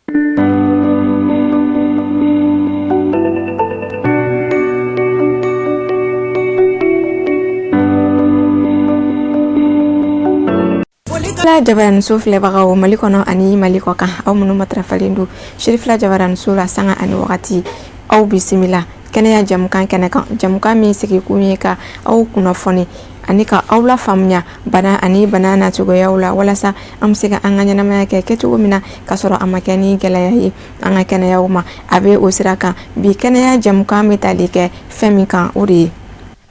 La jabaran so filɛbagaw Mali kɔnɔ ani Mali kɔ kan aw minnu matarafalen don Sherifila jabaran so la sanga ani wagati aw bisimila kɛnɛya jamukan kɛnɛ kan jamukan min sigi kun ye ka aw kunnafoni ani ka aw la faamuya bana ani bana nacogoyaw la walasa an bɛ se ka an ka ɲɛnamaya kɛ kɛcogo min na ka sɔrɔ a ma kɛ ni gɛlɛya ye an ka kɛnɛyaw ma a bɛ o sira kan bi kɛnɛya jamukan bɛ tali kɛ fɛn min kan o de ye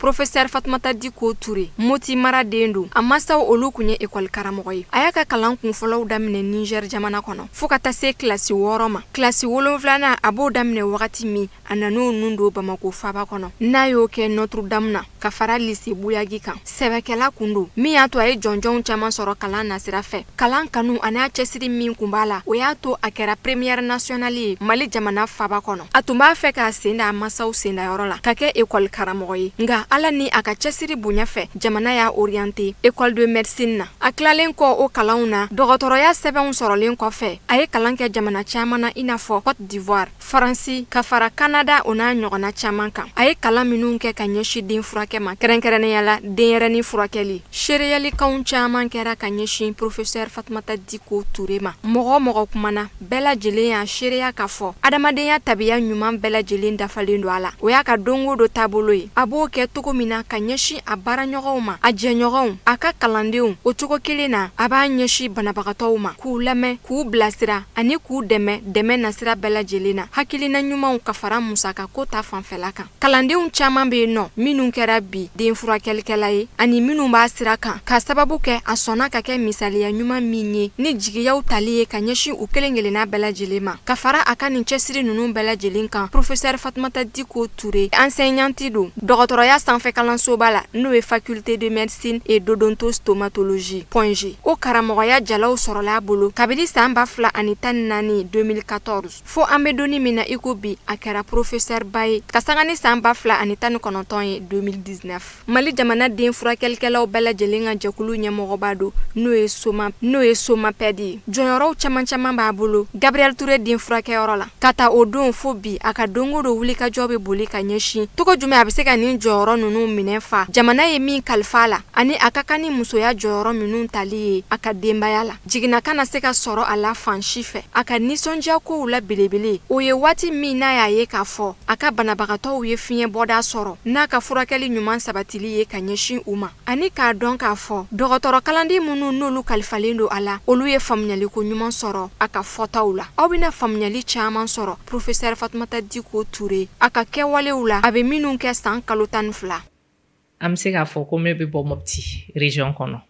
Professeur Fatumata Diko Touré moti maraden don a masaw olu kun ye école karamɔgɔ ye a y'a ka kalan kunfɔlɔw daminɛ Niger jamana kɔnɔ fo ka taa se classe 6 ma classe 7 a b'o daminɛ wagati min a nan'o nun don Bamako faba kɔnɔ n'a y'o kɛ Notre Dame na ka fara lycée Bouyagi kan sɛbɛkɛla kun don min y'a to a ye jɔnjɔnw caman sɔrɔ kalan nasira fɛ kalan kanu a n'a cɛsiri min kun b'a la o y'a to a kɛra première nationale ye Mali jamana faba kɔnɔ a tun b'a fɛ k'a sen da a masaw sendayɔrɔ la ka kɛ école karamɔgɔ ye nga ala ni a ka cɛsiri bonya fɛ jamana y'a orienté école de médecine na a tilalen kɔ o kalanw na dɔgɔtɔrɔya sɛbɛnw sɔrɔlen kɔfɛ a ye kalan kɛ jamana caman na i n'a fɔ Côte d'Ivoire Faransi ka fara Canada o n'a ɲɔgɔnna caman kan a ye kalan minnu kɛ ka ɲɛsin den furakɛ ma kɛrɛnkɛrɛnnenya la denyɛrɛni furakɛli seereyalikanw caman kɛra ka ɲɛsin Professeur Fatumata Diko Touré ma mɔgɔ kumana bɛɛ lajɛlen y'a seereya k'a fɔ adamadenya tabiya ɲuman bɛɛ lajɛlen dafalen don a la o y'a ka dongo do taabolo ye a b'o kɛ cogo min na ka ɲɛsin a baaraɲɔgɔnw ma a jɛɲɔgɔnw a ka kalandenw o cogo kelen na a b'a ɲɛsin banabagatɔw ma k'u lamɛn k'u bilasira ani k'u dɛmɛ nasira bɛɛ lajɛlen na hakilina ɲumanw ka fara musaka ko ta fanfɛla kan kalandenw caman bɛ yen nɔ minnu kɛra bi den furakɛlikɛla ye ani minnu b'a sira kan ka sababu kɛ a sɔnna ka kɛ misaliya ɲuman min ye ni jigiyaw tali ye ka ɲɛsin u kelen kelenna bɛɛ lajɛlen ma ka fara a ka nin cɛsiri ninnu bɛɛ lajɛlen kan Professeur Fatumata Diko Touré enseignante don dɔgɔtɔrɔya sanfɛ kalansoba la n'o ye faculté de médecine et d'odontostomatologie .G o karamɔgɔya jalaw sɔrɔla a bolo kabini san 2014 2014 fo an bɛ donni min na i ko bi a kɛra professeur ba ye ka sanga ni san 2019 ye 2019 Mali jamana den furakɛlikɛlaw bɛɛ lajɛlen ka jɛkulu ɲɛmɔgɔba don n'o ye SOMAPED ye jɔyɔrɔw caman b'a bolo Gabriel Touré den furakɛyɔrɔ la ka ta o don fo bi a ka dongo do wulikajɔ bɛ boli ka ɲɛsin togo jumɛn a bɛ se ka nin jɔyɔrɔ ninnu minɛ fa jamana ye min kalifa la ani a ka kan ni musoya jɔyɔrɔ minnu tali ye a ka denbaya la jigina kana se ka sɔrɔ a la fan si fɛ a ka nisɔndiya kow la belebele o ye waati min n'a y'a ye k'a fɔ a ka banabagatɔw ye fiɲɛ bɔda sɔrɔ n'a ka furakɛli ɲuman sabatili ye ka ɲɛsin u ma ani k'a dɔn k'a fɔ dɔgɔtɔrɔ kalanden minnu n'olu kalifalen don a la olu ye faamuyaliko ɲuman sɔrɔ a ka fɔtaw la aw bɛna faamuyali caman sɔrɔ Professeur Fatumata Diko Touré a ka kɛwalew la a bɛ minnu kɛ san kalo 12 an bɛ se k'a fɔ ko ne bɛ bɔ Mopti région kɔnɔ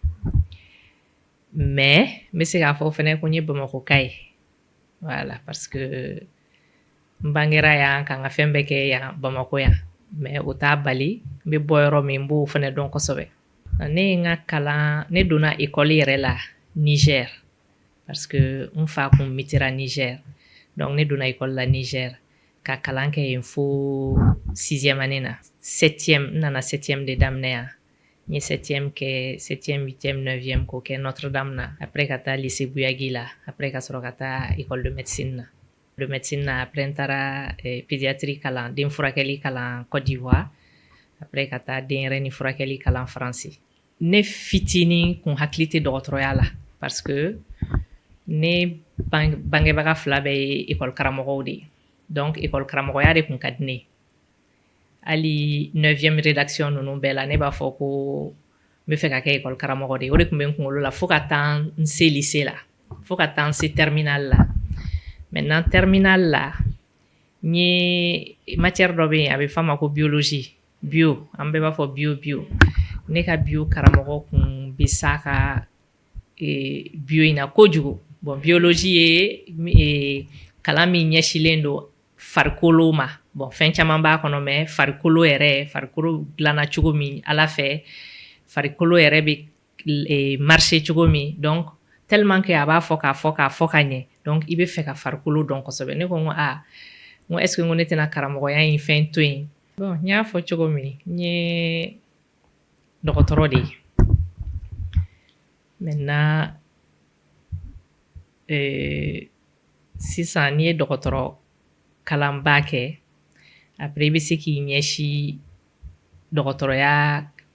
mais n bɛ se k'a fɔ fɛnɛ ko n ye Bamakoka ye voilà parce que n bangera yan ka n ka fɛn bɛɛ kɛ yan Bamako yan mais o t'a bali n bɛ bɔ yɔrɔ min n b'o fɛnɛ dɔn kosɛbɛ ne donna école yɛrɛ la Niger parce que n fa kun mitira Niger donc ne donna école la Niger ka kalan kɛ yen fo 6e année na 7e nana 7e de daminɛ yan n ye 7e kɛ 7e 8e 9e k'o kɛ Notre Dame na après ka taa lycée Bouyagi la après ka sɔrɔ ka taa école de médecine na après n taara pédiatrie kalan den furakɛli kalan Côte d'Ivoire après ka taa denyɛrɛni furakɛli kalan Faransi ne fitinin kun hakili tɛ dɔgɔtɔrɔya la parce que ne bangebaga fila bɛɛ ye école karamɔgɔw de ye donc école karamɔgɔya de kun ka di ne hali 9e rédaction ninnu bɛɛ la ne b'a fɔ ko n bɛ fɛ ka kɛ école karamɔgɔ de ye o de kun bɛ n kunkolo la fo ka taa n se lycée la fo ka taa n se terminale la maintenant terminale la n ye matière dɔ bɛ yen a bɛ f'a ma ko biologie bio an bɛɛ b'a fɔ bio ne ka bio karamɔgɔ kun bɛ s'a ka bio in na kojugu bon biologie ye kalan min ɲɛsilen don farikolo ma bon fɛn caman b'a kɔnɔ mais farikolo dilanna cogo min ala fɛ farikolo yɛrɛ bɛ marcher cogo min donc tellement que a b'a fɔ k'a fɔ ka ɲɛ donc i bɛ fɛ ka farikolo dɔn kosɛbɛ ne ko n ko est ce que ne tɛna karamɔgɔya in fɛn to yen bon n y'a fɔ cogo min n ye dɔgɔtɔrɔ de ye maintenant sisan n'i ye dɔgɔtɔrɔ kalanba kɛ après i bɛ se k'i ɲɛsin dɔgɔtɔrɔya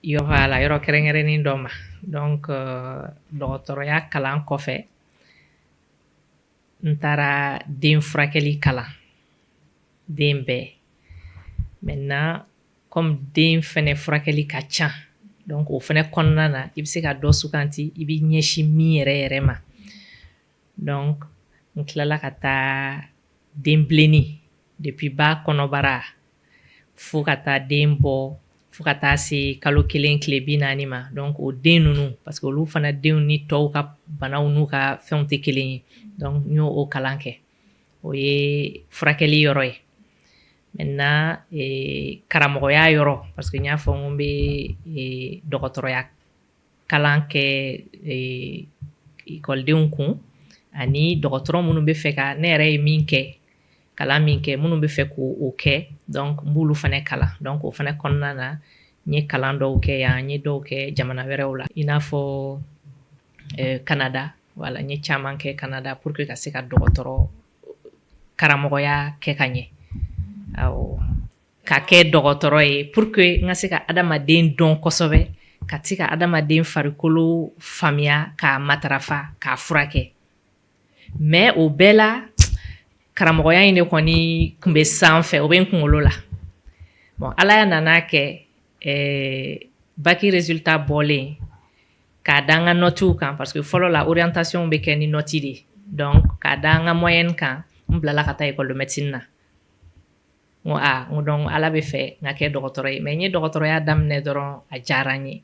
yɔrɔ kɛrɛnkɛrɛnnen dɔ ma donc dɔgɔtɔrɔya kalan kɔfɛ n taara den furakɛli kalan den bɛɛ maintenant comme den fɛnɛ furakɛli ka ca donc o fɛnɛ kɔnɔna na i bɛ se ka dɔ suganti i bɛ ɲɛsin min yɛrɛ yɛrɛ ma donc n tilala ka taa den bilenni depuis ba kɔnɔbara fo ka taa den bɔ fo ka taa se kalo 1 tile 40 ma donc o den ninnu parce que olu fana denw ni tɔw ka banaw n'u ka fɛnw tɛ kelen ye donc n y'o o kalan kɛ o ye furakɛli yɔrɔ ye maintenant karamɔgɔya yɔrɔ parce que n y'a fɔ n ko n bɛ dɔgɔtɔrɔya kalan kɛ ekɔlidenw kun ani dɔgɔtɔrɔ minnu bɛ fɛ ka ne yɛrɛ ye min kɛ kalan min kɛ minnu bɛ fɛ k'o kɛ donc n b'olu fana kalan donc o fana kɔnɔna na n ye kalan dɔw kɛ yan n ye dɔw kɛ jamana wɛrɛw la i n'a fɔ Canada voilà n ye caman kɛ Canada pour que ka se ka dɔgɔtɔrɔ karamɔgɔya kɛ ka ɲɛ awɔ ka kɛ dɔgɔtɔrɔ ye pour que n ka se ka adamaden dɔn kosɛbɛ ka se ka adamaden farikolo faamuya k'a matarafa k'a furakɛ mais o bɛɛ la karamɔgɔya in de kɔni tun bɛ sanfɛ o bɛ n kunkolo la bon ala ya nana kɛ baki résultat bɔlen k'a da n ka notiw kan parce que fɔlɔ la orientation bɛ kɛ ni noti de donc k'a da n ka moyenne kan n bilala ka taa école de médecine na n ko donc ala bɛ fɛ n ka kɛ dɔgɔtɔrɔ ye mais n ye dɔgɔtɔrɔya daminɛ dɔrɔn a diyara n ye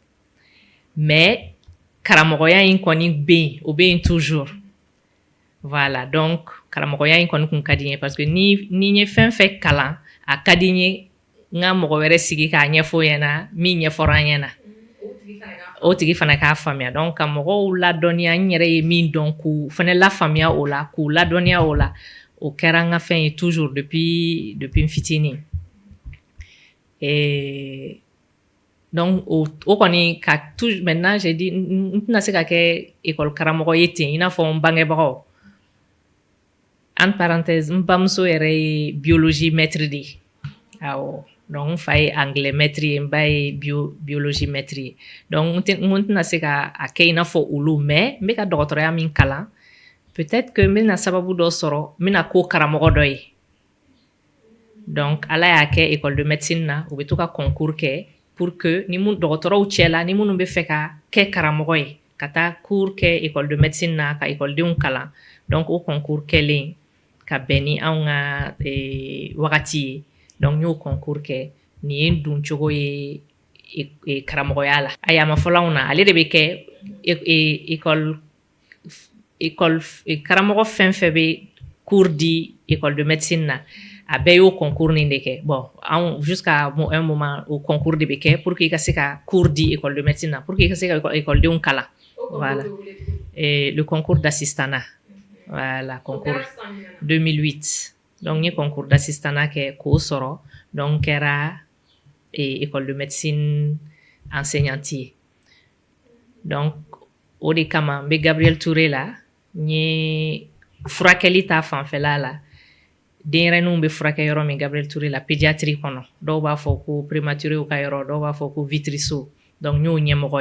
mais karamɔgɔya in kɔni bɛ yen o bɛ yen toujours voilà donc karamɔgɔya in kɔni kun ka di n ye parce que ni n ye fɛn fɛn kalan a ka di n ye n ka mɔgɔ wɛrɛ sigi k'a ɲɛfɔ ɲɛna min ɲɛfɔra an ɲɛna o tigi fana k'a faamuya donc ka mɔgɔw ladɔnniya n yɛrɛ ye min dɔn k'u fana lafaamuya o la k'u ladɔnniya o la o kɛra n ka fɛn ye toujours depuis n fitinin donc o kɔni ka toujours maintenant j'ai dit n tɛna se ka kɛ école karamɔgɔ ye ten i n'a fɔ n bangebagaw entre parenthèses n bamuso yɛrɛ ye biologie maître de ye awɔ donc n fa ye anglais maître ye n ba ye biologie maître ye donc n ko n tɛna se ka a kɛ i n'a fɔ olu mais n bɛ ka dɔgɔtɔrɔya min kalan peut-être que n bɛna sababu dɔ sɔrɔ n bɛna ko karamɔgɔ dɔ ye donc ala y'a kɛ école de médecine na u bɛ to ka concours kɛ pour que ni dɔgɔtɔrɔw cɛla ni minnu bɛ fɛ ka kɛ karamɔgɔ ye ka taa cours kɛ école de médecine na ka écoledenw kalan donc o concours kɛlen ka bɛn ni anw ka wagati ye donc n y'o concours kɛ nin ye n dun cogo ye karamɔgɔya la a y'a ma fɔlɔ anw na ale de bɛ kɛ école karamɔgɔ fɛn fɛn bɛ cours di école de médecine na a bɛɛ y'o concours nin de kɛ bon anw jusqu'à un moment o concours de bɛ kɛ pour que i ka se ka cours di école de médecine na pour que i ka se ka écoledenw kalan voilà le concours d'assistanat voilà concours 2008 donc n ye concours d'assistanat kɛ k'o sɔrɔ donc n kɛra école de médecine enseignante ye donc o de kama n bɛ Gabriel Touré la n ye furakɛli ta fanfɛla la denyɛrɛninw bɛ furakɛ yɔrɔ min Gabriel Touré la pédiatrie kɔnɔ dɔw b'a fɔ ko prématuréw ka yɔrɔ dɔw b'a fɔ ko Vitry-So donc n y'o ɲɛmɔgɔ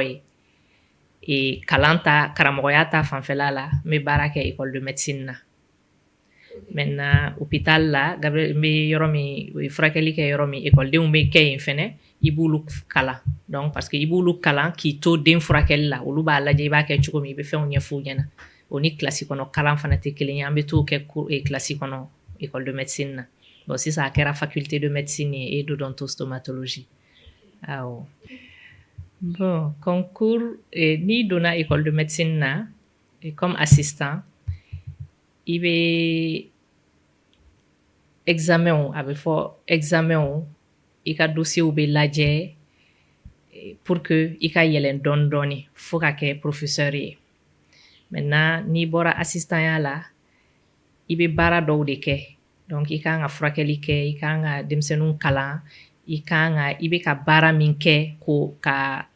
ye kalan ta karamɔgɔya ta fanfɛla la n bɛ baara kɛ école de médecine na maintenant hôpital la Gabriel n bɛ yɔrɔ min o ye furakɛli kɛ yɔrɔ min écoledenw bɛ kɛ yen fɛnɛ i b'olu kalan donc parce que i b'olu kalan k'i to den furakɛli la olu b'a lajɛ i b'a kɛ cogo min i bɛ fɛnw ɲɛf'u ɲɛna o ni kilasi kɔnɔ kalan fana tɛ kelen ye an bɛ t'o kɛ kilasi kɔnɔ école de médecine na bon sisan a kɛra faculté de médecine ye et d'odontostomatologie awɔ bon concours n'i donna école de médecine na comme assistant i bɛ examen a bɛ fɔ examen i ka dossier bɛ lajɛ pour que i ka yɛlɛn dɔɔni dɔɔni fo ka kɛ professeur ye maintenant n'i bɔra assistanya la i bɛ baara dɔw de kɛ donc i kan ka furakɛli kɛ i kan ka denmisɛnninw kalan i bɛ ka baara min kɛ ko ka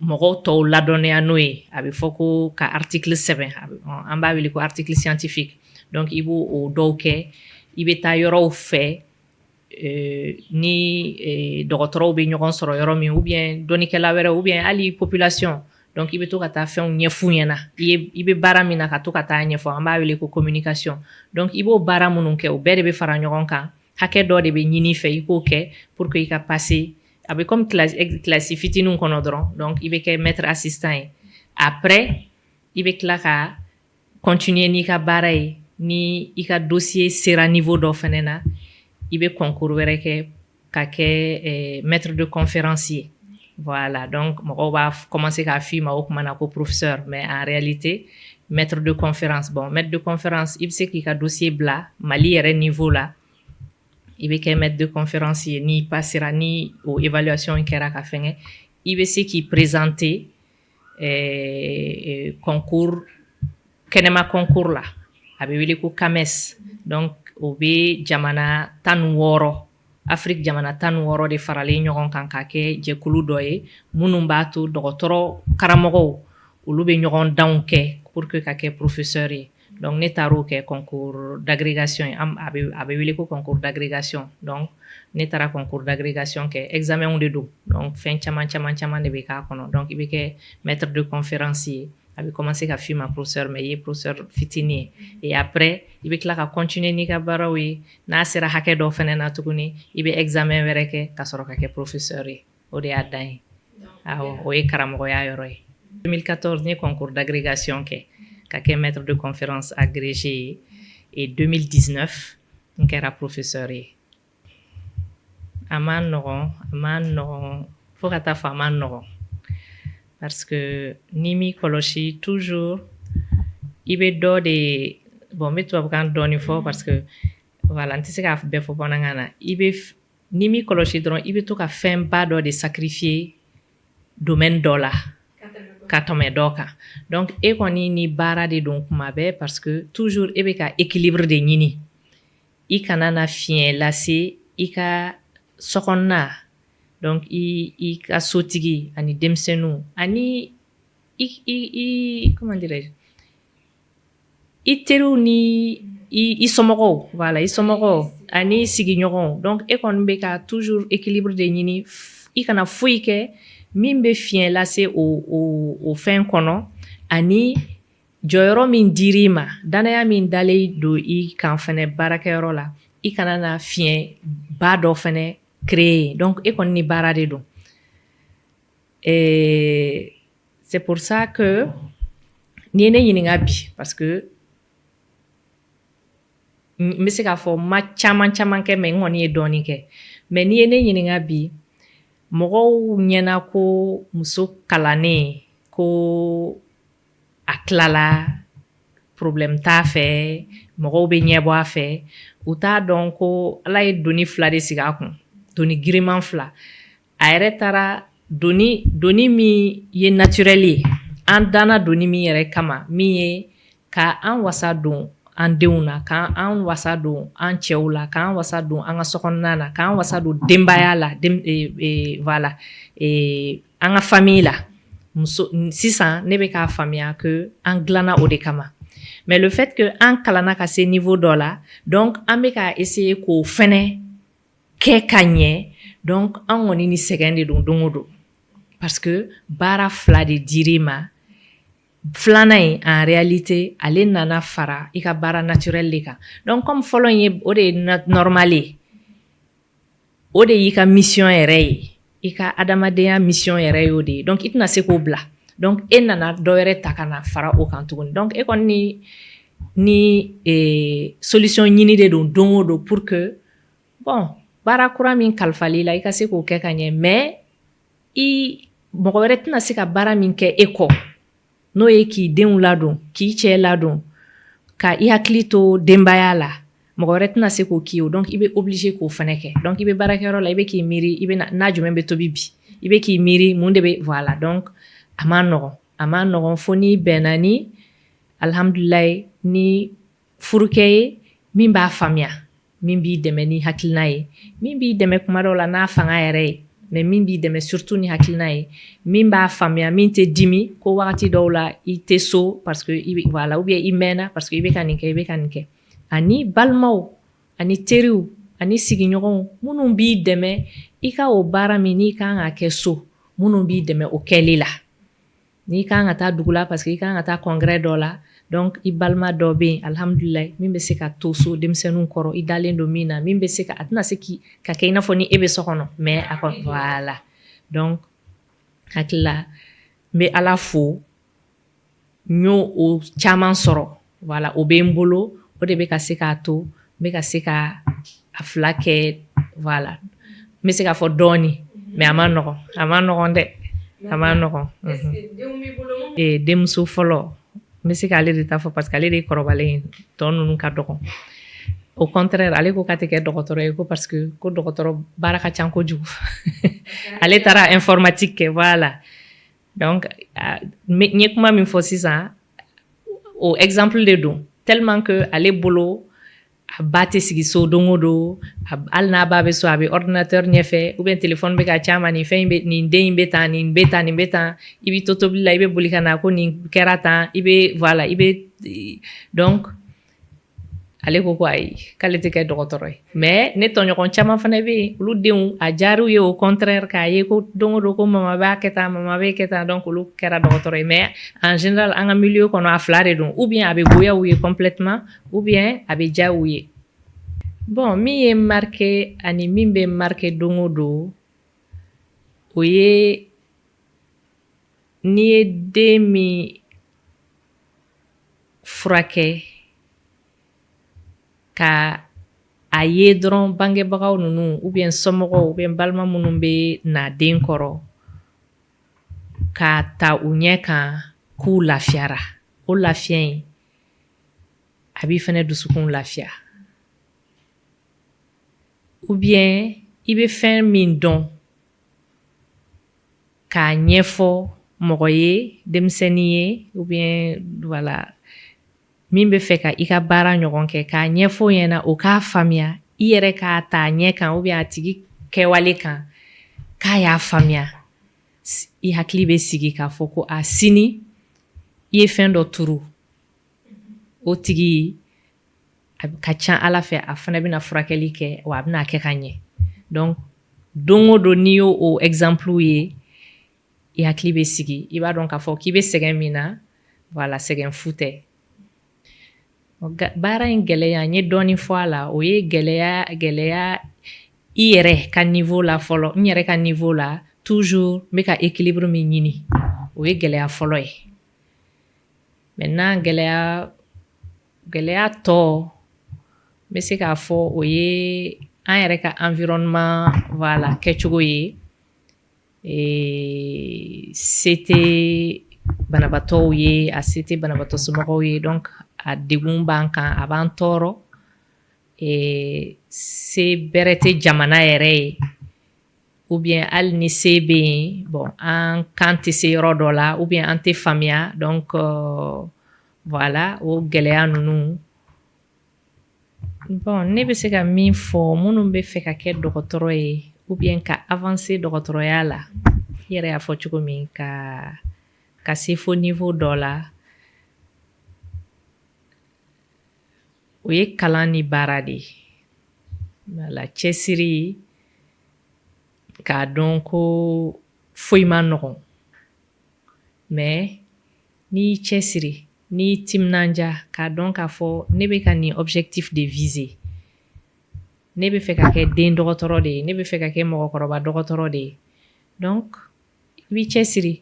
mɔgɔw tɔw ladɔnniya n'o ye a bɛ fɔ ko ka article sɛbɛn an b'a wele ko article scientifique donc i b'o o dɔw kɛ i bɛ taa yɔrɔw fɛ ni dɔgɔtɔrɔw bɛ ɲɔgɔn sɔrɔ yɔrɔ min ou bien dɔnnikɛla wɛrɛ ou bien hali population donc i bɛ to ka taa fɛnw ɲɛf'u ɲɛna i bɛ baara min na ka to ka taa ɲɛfɔ an b'a wele ko communication donc i b'o baara minnu kɛ o bɛɛ de bɛ fara ɲɔgɔn kan hakɛ dɔ de bɛ ɲini fɛ i k'o kɛ pour que i ka passer a bɛ comme classe fitininw kɔnɔ dɔrɔn donc i bɛ kɛ maître assistant ye après i bɛ tila ka continuer n'i ka baara ye ni i ka dossier sera niveau dɔ fɛnɛ na i bɛ concours wɛrɛ kɛ ka kɛ maître de conférence ye voilà donc mɔgɔw b'a commencer k'a f'i ma o kuma na ko professeur mais en réalité maître de conférence bon maître de conférence i bɛ se k'i ka dossier bila Mali yɛrɛ niveau la i bɛ kɛ maître de conférence ye n'i passera ni o évaluation kɛra ka fɛngɛ i bɛ se k'i présenter concours kɛnɛma concours la a bɛ wele ko CAMES donc o bɛ jamana 16 Afrique jamana 16 de faralen ɲɔgɔn kan ka kɛ jɛkulu dɔ ye minnu b'a to dɔgɔtɔrɔ karamɔgɔw olu bɛ ɲɔgɔn danw kɛ pour que ka kɛ professeur ye donc ne taar'o kɛ concours d'agrégation a bɛ wele ko concours d'agrégation donc ne taara concours d'agrégation kɛ examenw de don donc fɛn caman de bɛ k'a kɔnɔ donc i bɛ kɛ maître de conférence ye a bɛ commencer ka f'i ma professeur mais i ye professeur fitinin ye et après i bɛ tila ka continuer n'i ka baaraw ye n'a sera hakɛ dɔ fɛnɛ na tuguni i bɛ examen wɛrɛ kɛ ka sɔrɔ ka kɛ professeur ye o de y'a dan ye awɔ o ye karamɔgɔya yɔrɔ ye 2014 n ye concours d'agrégation kɛ ka kɛ maître de conférence agrégé ye et 2019 n kɛra professeur ye a ma nɔgɔn fo ka taa fɔ a ma nɔgɔn parce que ni m'i kɔlɔsi toujours i bɛ dɔ de bon n bɛ tubabukan dɔɔni fɔ parce que voilà n tɛ se k'a bɛɛ fɔ bamanankan na ni m'i kɔlɔsi dɔrɔn i bɛ to ka fɛnba dɔ de sacrifier domaine dɔ la ka tɛmɛ dɔ kan donc e kɔni ni baara de don kuma bɛɛ parce que toujours e bɛ ka équilibre de ɲini i kana na fiɲɛ lase i ka sokɔnɔna donc i ka sotigi ani denmisɛnninw ani comment dirais-je i teriw ni i somɔgɔw voilà i somɔgɔw ani sigiɲɔgɔnw donc e kɔni bɛ ka toujours équilibre de ɲini i kana foyi kɛ min bɛ fiɲɛ lase o fɛn kɔnɔ ani jɔyɔrɔ min dir'i ma danaya min dalen don i kan fɛnɛ baarakɛyɔrɔ la i kana na fiɲɛ ba dɔ fɛnɛ créer donc e kɔni ni baara de don c'est pour ça que ni ye ne ɲininka bi parce que n bɛ se k'a fɔ ma caman kɛ mais n kɔni ye dɔɔni kɛ mais ni ye ne ɲininka bi mɔgɔw ɲɛna ko muso kalannen ko a tilala problème t'a fɛ mɔgɔw bɛ ɲɛbɔ a fɛ u t'a dɔn ko ala ye doni 2 de sigi a kun doni giriman 2 a yɛrɛ taara doni min ye naturel ye an danna doni min yɛrɛ kama min ye ka an wasa don an denw na k'an wasa don an cɛw la k'an wasa don an ka sokɔnɔna na k'an wasa don denbaya la voilà an ka famille la sisan ne bɛ k'a faamuya que an dilanna o de kama mais le fait que an kalanna ka se niveau dɔ la donc an bɛ ka essayer k'o fɛnɛ kɛ ka ɲɛ donc an kɔni ni sɛgɛn de don don o don parce que baara 2 de dir'i ma filanan in en réalité ale nana fara i ka baara naturel de kan donc comme fɔlɔ in ye o de ye normal ye o de y'i ka mission yɛrɛ ye i ka adamadenya mission yɛrɛ ye o de ye donc i tɛna se k'o bila donc e nana dɔ wɛrɛ ta ka na fara o kan tuguni donc e kɔni ni solution ɲini de don don o don pour que bon baara kura min kalifali la i ka se k'o kɛ ka ɲɛ mais mɔgɔ wɛrɛ tɛna se ka baara min kɛ e kɔ n'o ye k'i denw ladon k'i cɛ ladon ka i hakili to denbaya la mɔgɔ wɛrɛ tɛna se k'o k'i ye donc i bɛ obligé k'o fɛnɛ kɛ donc i bɛ baarakɛyɔrɔ la i bɛ k'i miiri i bɛ n'a jumɛn bɛ tobi bi i bɛ k'i miiri mun de bɛ voilà donc a ma nɔgɔn fo n'i bɛnna ni alhamdulilayi ni furukɛ ye min b'a faamuya min b'i dɛmɛ ni hakilina ye min b'i dɛmɛ kuma dɔw la n'a fanga yɛrɛ ye mais min b'i dɛmɛ surtout ni hakilina ye min b'a faamuya min tɛ dimi ko wagati dɔw la i tɛ so parce que voilà ou bien i mɛnna parce que i bɛ ka nin kɛ ani balimaw ani teriw ani sigiɲɔgɔnw minnu b'i dɛmɛ i ka o baara min n'i kan ka kɛ so minnu b'i dɛmɛ o kɛli la n'i kan ka taa dugu la parce que i kan ka taa congrès dɔ la donc i balima dɔ bɛ yen alhamdulilayi min bɛ se ka to so denmisɛnninw kɔrɔ i dalen don min na min bɛ se ka a tɛna se ka kɛ i n'a fɔ ni e bɛ so kɔnɔ mais a kɔni voilà donc hakili la n bɛ ala fo n y'o o caman sɔrɔ voilà o bɛ n bolo o de bɛ ka se k'a to n bɛ ka se ka a fila kɛ voilà n bɛ se k'a fɔ dɔɔni mais a ma nɔgɔn dɛ a ma nɔgɔn denmuso fɔlɔ n bɛ se k'ale de ta fɔ parce que ale de ye kɔrɔbalen tɔ ninnu ka dɔgɔ au contraire ale ko k'a tɛ kɛ dɔgɔtɔrɔ ye ko parce que ko dɔgɔtɔrɔ baara ka ca kojugu ale taara informatique kɛ voilà donc n ye kuma min fɔ sisan o exemple de don tellement que ale bolo a ba tɛ sigi so don o don hali n'a ba bɛ so a bɛ ordinateur ɲɛfɛ ou bien téléphone bɛ ka ca ma nin den in bɛ tan nin bɛ tan nin bɛ tan i bɛ to tobili la i bɛ boli ka na ko nin kɛra tan i bɛ voilà i bɛ donc ale ko ayi k'ale tɛ kɛ dɔgɔtɔrɔ ye mais ne tɔɲɔgɔn caman fana bɛ yen olu denw a diyar'u ye au contraire k'a ye ko don o don ko mama b'a kɛ tan mama bɛ kɛ tan donc olu kɛra dɔgɔtɔrɔ ye mais en général an ka milieu kɔnɔ a fila de don ou bien a bɛ goya u ye complètement ou bien a bɛ diya u ye bon min ye marqué ani min bɛ marqué don o don o ye n'i ye den min furakɛ ka a ye dɔrɔn bangebagaw ninnu ou bien somɔgɔw ou bien balima minnu bɛ na den kɔrɔ k'a ta u ɲɛ kan k'u lafiyara o lafiya in a b'i fana dusukun lafiya ou bien i bɛ fɛn min dɔn k'a ɲɛfɔ mɔgɔ ye denmisɛnnin ye ou bien voilà min bɛ fɛ ka i ka baara ɲɔgɔn kɛ k'a ɲɛfɔ ɲɛna o k'a faamuya i yɛrɛ k'a ta ɲɛ kan ou bien a tigi kɛwale kan k'a y'a faamuya i hakili bɛ sigi k'a fɔ ko a sini i ye fɛn dɔ turu o tigi a ka ca ala fɛ a fana bɛna furakɛli kɛ wa a bɛna kɛ ka ɲɛ donc don o don n'i y'o o exemple ye i hakili bɛ sigi i b'a dɔn k'a fɔ k'i bɛ sɛgɛn min na voilà sɛgɛn fu tɛ baara in gɛlɛya n ye dɔɔnin fɔ a la o ye gɛlɛya i yɛrɛ ka niveau la fɔlɔ n yɛrɛ ka niveau la toujours n bɛ ka équilibre min ɲini o ye gɛlɛya fɔlɔ ye maintenant gɛlɛya tɔ n bɛ se k'a fɔ o ye an yɛrɛ ka environnement voilà kɛcogo ye se tɛ banabaatɔw ye a se tɛ banabaatɔ somɔgɔw ye donc a degun b'an kan a b'an tɔɔrɔ se bɛrɛ tɛ jamana yɛrɛ ye ou bien hali ni se bɛ yen bon an kan tɛ se yɔrɔ dɔ la ou bien an tɛ faamuya donc voilà o gɛlɛya ninnu bon ne bɛ se ka min fɔ minnu bɛ fɛ ka kɛ dɔgɔtɔrɔ ye ou bien ka avancer dɔgɔtɔrɔya la i yɛrɛ y'a fɔ cogo min ka se fo niveau dɔ la o ye kalan ni baara de ye wala cɛsiri k'a dɔn ko foyi ma nɔgɔn mais n'i cɛsiri n'i timinanja k'a dɔn k'a fɔ ne bɛ ka nin objectif de viser ne bɛ fɛ ka kɛ den dɔgɔtɔrɔ de ye ne bɛ fɛ ka kɛ mɔgɔkɔrɔba dɔgɔtɔrɔ de ye donc i b'i cɛsiri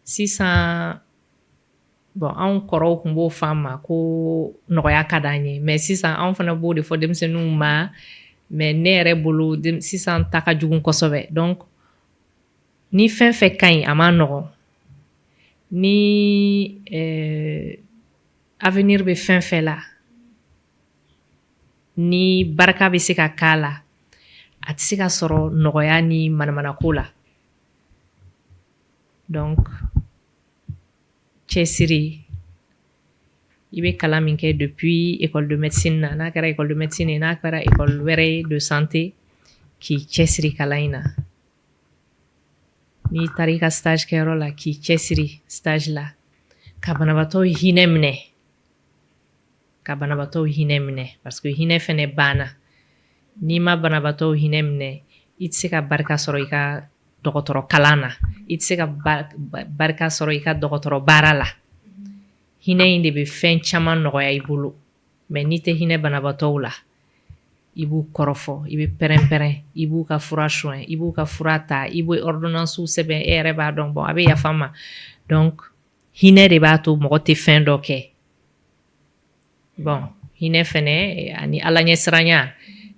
sisan bon anw kɔrɔw tun b'o fɔ an ma ko nɔgɔya ka d'an ye mais sisan anw fana b'o de fɔ denmisɛnninw ma mais ne yɛrɛ bolo sisan ta ka jugu kosɛbɛ donc ni fɛn fɛn ka ɲi a ma nɔgɔn ni avenir bɛ fɛn fɛn la ni barika bɛ se ka k'a la a tɛ se ka sɔrɔ nɔgɔya ni manamanako la donc cɛsiri i bɛ kalan min kɛ depuis école de médecine na n'a kɛra école de médecine ye n'a kɛra école wɛrɛ de santé k'i cɛsiri kalan in na n'i taara i ka stage kɛyɔrɔ la k'i cɛsiri stage la ka banabaatɔw hinɛ minɛ parce que hinɛ fɛnɛ banna n'i ma banabaatɔw hinɛ minɛ i tɛ se ka barika sɔrɔ i ka dɔgɔtɔrɔ kalan na i tɛ se ka barika sɔrɔ i ka dɔgɔtɔrɔ baara la hinɛ in de bɛ fɛn caman nɔgɔya i bolo mais n'i tɛ hinɛ banabaatɔw la i b'u kɔrɔfɔ i bɛ pɛrɛn-pɛrɛn i b'u ka fura soin i b'u ka fura ta i bɛ ordonnance sɛbɛn e yɛrɛ b'a dɔn bon a bɛ yafa ma donc hinɛ de b'a to mɔgɔ tɛ fɛn dɔ kɛ bon hinɛ fɛnɛ ani ala ɲɛsiranya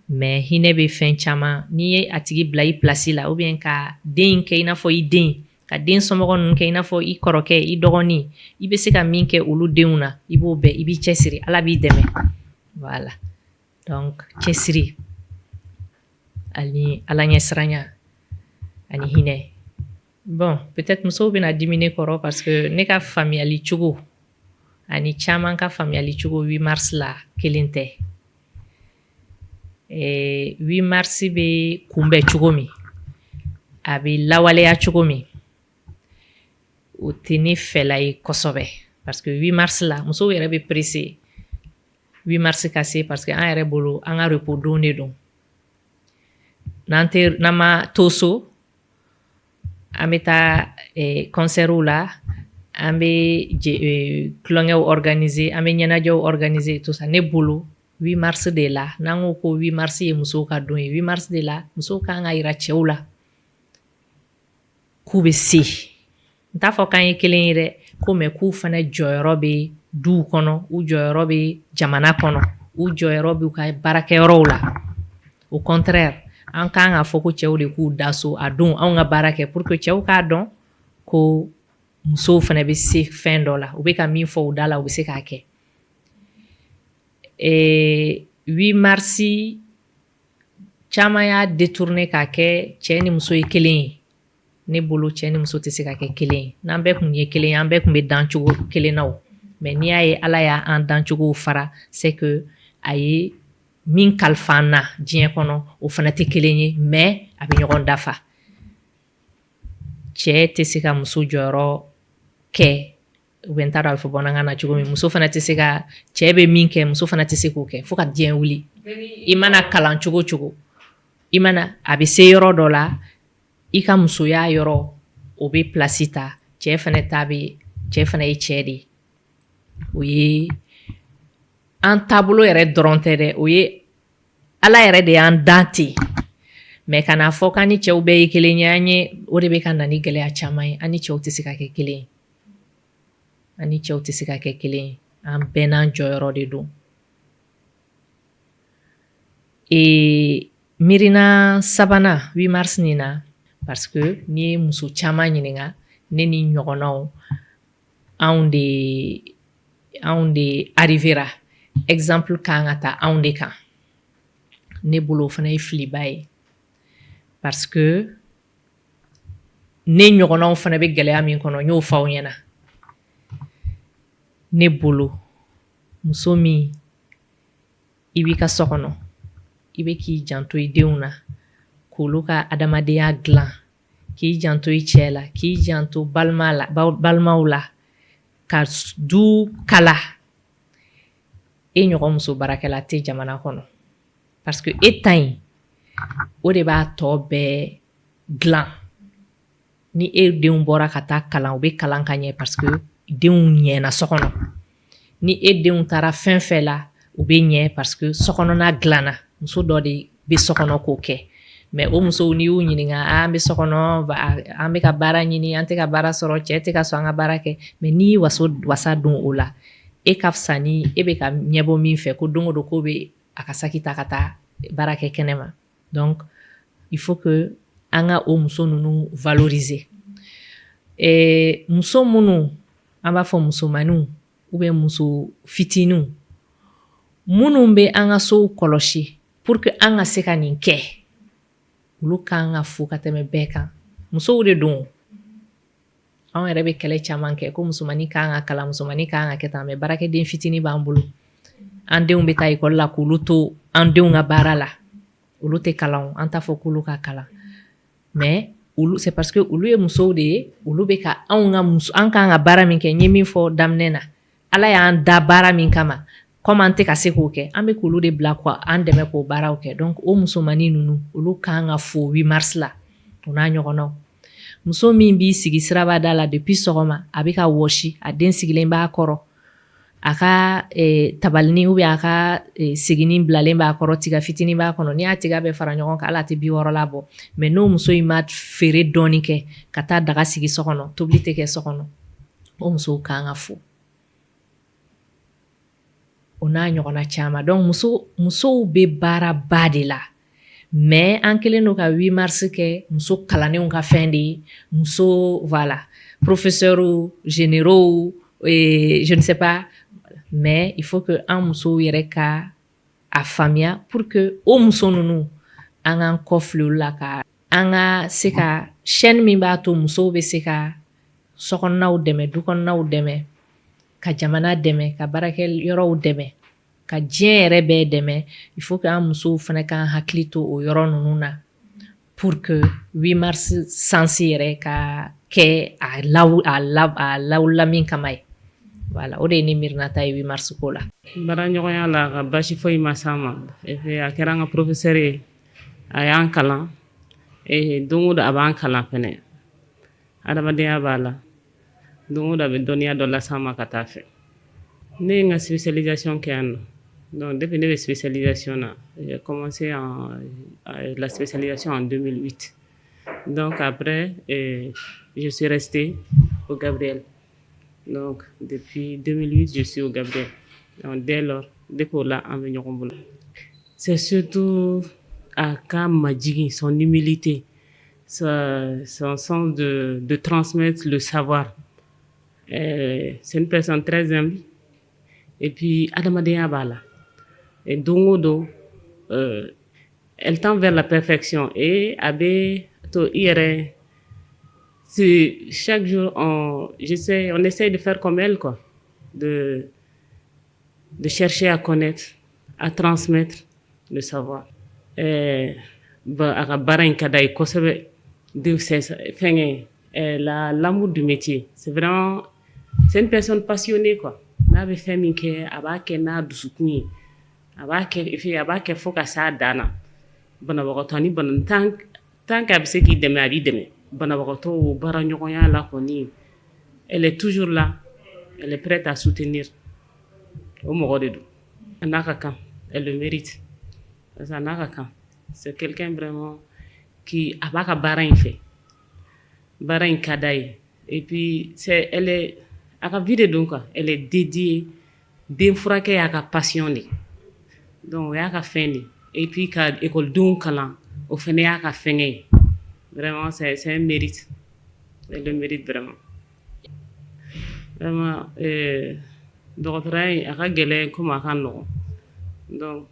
mais hinɛ bɛ fɛn caman n'i ye a tigi bila i place la ou bien ka den kɛ i n'a fɔ i den ka den somɔgɔ ninnu kɛ i n'a fɔ i kɔrɔkɛ i dɔgɔnin i bɛ se ka min kɛ olu denw na i b'o bɛɛ i b'i cɛsiri ala b'i dɛmɛ voilà donc cɛsiri ani ala ɲɛsiranya ani hinɛ bon peut-être musow bɛna dimi ne kɔrɔ parce que ne ka faamuyali cogo ani caman ka faamuyali cogo 8 mars la kelen tɛ 8 mars bɛ kunbɛn cogo min a bɛ lawaleya cogo min o tɛ ne fɛla ye kosɛbɛ parce que 8 mars la musow yɛrɛ bɛ pressé 8 mars ka se parce que an yɛrɛ bolo an ka repos don de don n'an ma to so an bɛ taa concertw la an bɛ tulonkɛw organiser an bɛ ɲɛnajɛw organiser tout ça ne bolo 8 mars de la n'an ko ko 8 mars ye musow ka don ye 8 mars de la musow kan ka yira cɛw la k'u bɛ se n t'a fɔ k'an ye kelen ye dɛ ko mais k'u fana jɔyɔrɔ bɛ duw kɔnɔ u jɔyɔrɔ bɛ jamana kɔnɔ u jɔyɔrɔ b'u ka baarakɛyɔrɔw la au contraire an kan ka fɔ ko cɛw de k'u da so a don anw ka baara kɛ pour que cɛw k'a dɔn ko musow fana bɛ se fɛn dɔ la u bɛ ka min fɔ u da la u bɛ se k'a kɛ 8 mars caman y'a détourné k'a kɛ cɛ ni muso ye kelen ye ne bolo cɛ ni muso tɛ se ka kɛ kelen ye n'an bɛɛ tun ye kelen ye an bɛɛ tun bɛ dan cogo kelen na o mais n'i y'a ye ala y'an dan cogow fara c'est que a ye min kalifa an na diɲɛ kɔnɔ o fana tɛ kelen ye mais a bɛ ɲɔgɔn dafa cɛ tɛ se ka muso jɔyɔrɔ kɛ ou bien n t'a dɔn a bɛ fɔ bamanankan na cogo min muso fana tɛ se ka cɛ bɛ min kɛ muso fana tɛ se k'o kɛ fo ka diɲɛ wuli i mana kalan cogo o cogo i mana a bɛ se yɔrɔ dɔ la i ka musoya yɔrɔ o bɛ place ta cɛ fana ye cɛ de ye o ye an taabolo yɛrɛ dɔrɔn tɛ dɛ o ye ala yɛrɛ de y'an dan ten mais ka n'a fɔ k'an ni cɛw bɛɛ ye kelen ye an ye o de bɛ ka na ni gɛlɛya caman ye an ni cɛw tɛ se ka kɛ kelen ye an ni cɛw tɛ se ka kɛ kelen ye an bɛɛ n'an jɔyɔrɔ de don mirina sabanan 8 mars nin na parce que n'i ye muso caman ɲininka ne ni ɲɔgɔnnaw anw de arrivera exemple kan ka ta anw de kan ne bolo o fana ye filiba ye parce que ne ɲɔgɔnnaw fana bɛ gɛlɛya min kɔnɔ n y'o fɔ aw ɲɛna ne bolo muso min i b'i ka so kɔnɔ i bɛ k'i janto i denw na k'olu ka adamadenya dilan k'i janto i cɛ la k'i janto balimaw la ka du kala e ɲɔgɔn muso baarakɛla tɛ jamana kɔnɔ parce que e ta in o de b'a tɔ bɛɛ dilan ni e denw bɔra ka taa kalan u bɛ kalan ka ɲɛ parce que denw ɲɛna so kɔnɔ ni e denw taara fɛn fɛn la u bɛ ɲɛ parce que sokɔnɔna dilanna muso dɔ de bɛ so kɔnɔ k'o kɛ mais o musow n'i y'u ɲininka an bɛ so kɔnɔ an bɛ ka baara ɲini an tɛ ka baara sɔrɔ cɛ tɛ ka sɔn an ka baara kɛ mais n'i wasa don o la e ka fisa ni e bɛ ka ɲɛbɔ min fɛ ko don o don k'o bɛ a ka saki ta ka taa baara kɛ kɛnɛma donc il faut que an ka o muso ninnu valoriser muso minnu an b'a fɔ musomaninw ou bien muso fitininw minnu bɛ an ka sow kɔlɔsi pour que an ka se ka nin kɛ olu kan ka fo ka tɛmɛ bɛɛ kan musow de don anw yɛrɛ bɛ kɛlɛ caman kɛ ko musomanin kan ka kalan musomanin kan ka kɛ tan mais baarakɛden fitinin b'an bolo an denw bɛ taa ekɔli la k'olu to an denw ka baara la olu tɛ kalan an t'a fɔ k'olu ka kalan mais c'est parce que olu ye musow de ye olu bɛ ka an kan ka baara min kɛ n ye min fɔ daminɛ na ala y'an da baara min kama comme an tɛ ka se k'o kɛ an bɛ k'olu de bila quoi an dɛmɛ k'o baaraw kɛ donc o musomanin ninnu olu kan ka fo 8 mars la o n'a ɲɔgɔnnaw muso min b'i sigi sirabada la depuis sɔgɔma a bɛ ka wɔsi a den sigilen b'a kɔrɔ a ka tabalini ou bien a ka seginin bilalen b'a kɔrɔ tiga fitinin b'a kɔnɔ n'i y'a tiga bɛɛ fara ɲɔgɔn kan ala tɛ 60 labɔ mais n'o muso in ma feere dɔɔni kɛ ka taa daga sigi so kɔnɔ tobili tɛ kɛ so kɔnɔ o musow kan ka fo o n'a ɲɔgɔnna caman donc musow bɛ baara ba de la mais an kɛlen don ka 8 mars kɛ muso kalanenw ka fɛn de ye muso voilà professeurs généraux je ne sais pas mais il faut que an musow yɛrɛ ka a faamuya pour que o muso ninnu an k'an kɔfile olu la ka an ka se ka chaîne min b'a to musow bɛ se ka sokɔnɔnaw dɛmɛ dukɔnɔnaw dɛmɛ ka jamana dɛmɛ ka baarakɛ yɔrɔw dɛmɛ ka diɲɛ yɛrɛ bɛɛ dɛmɛ il faut que an musow fana k'an hakili to o yɔrɔ ninnu na pour que 8 mars sansi yɛrɛ ka kɛ a lawula min kama ye voilà o de ye ne mirinata ye 8 mars ko la bara ɲɔgɔnya la ka basi foyi ma s'a ma a kɛra an ka professeur ye a y'an kalan don o don a b'an kalan fɛnɛ adamadenya b'a la don o don a bɛ dɔnniya dɔ las'an ma ka taa fɛ ne ye n ka spécialisation kɛ yan nɔ donc depuis ne bɛ spécialisation na j'ai commencé la spécialisation en 2008 donc après je suis resté au Gabriel. Donc, depuis 2008, je suis au Gabriel. Donc, dès lors, depuis là, on est en c'est surtout à Kamajigi, son humilité, son sens de transmettre le savoir. C'est une personne très humble. Et puis, Adamadea Bala. Et Dongodo, elle tend vers la perfection. Et Abe, to ire. Chaque jour, on essaye de faire comme elle, quoi. De chercher à connaître, à transmettre le savoir. L'amour du métier, c'est vraiment... C'est une personne passionnée, quoi. N'a fait minke, abake na dusukuni, abake foka sa dana. Bonabotani bon tant qu'abse qui deme abi deme. Banabagatɔ baara ɲɔgɔnya la kɔni elle est toujours là elle est prête à soutenir o mɔgɔ de don a n'a ka kan elle le mérite parce que a n'a ka kan c'est quelqu'un vraiment qui a b'a ka baara in fɛ baara in ka d'a ye et puis elle est a ka vie de don quoi elle est dédiée den furakɛ y'a ka passion de donc o y'a ka fɛn de et puis ka écoledenw kalan o fɛnɛ y'a ka fɛngɛ ye. Vraiment, c'est un mérite. Elle le mérite vraiment. Vraiment, dɔgɔtɔrɔya in a ka gɛlɛn comme a ka nɔgɔn. Donc,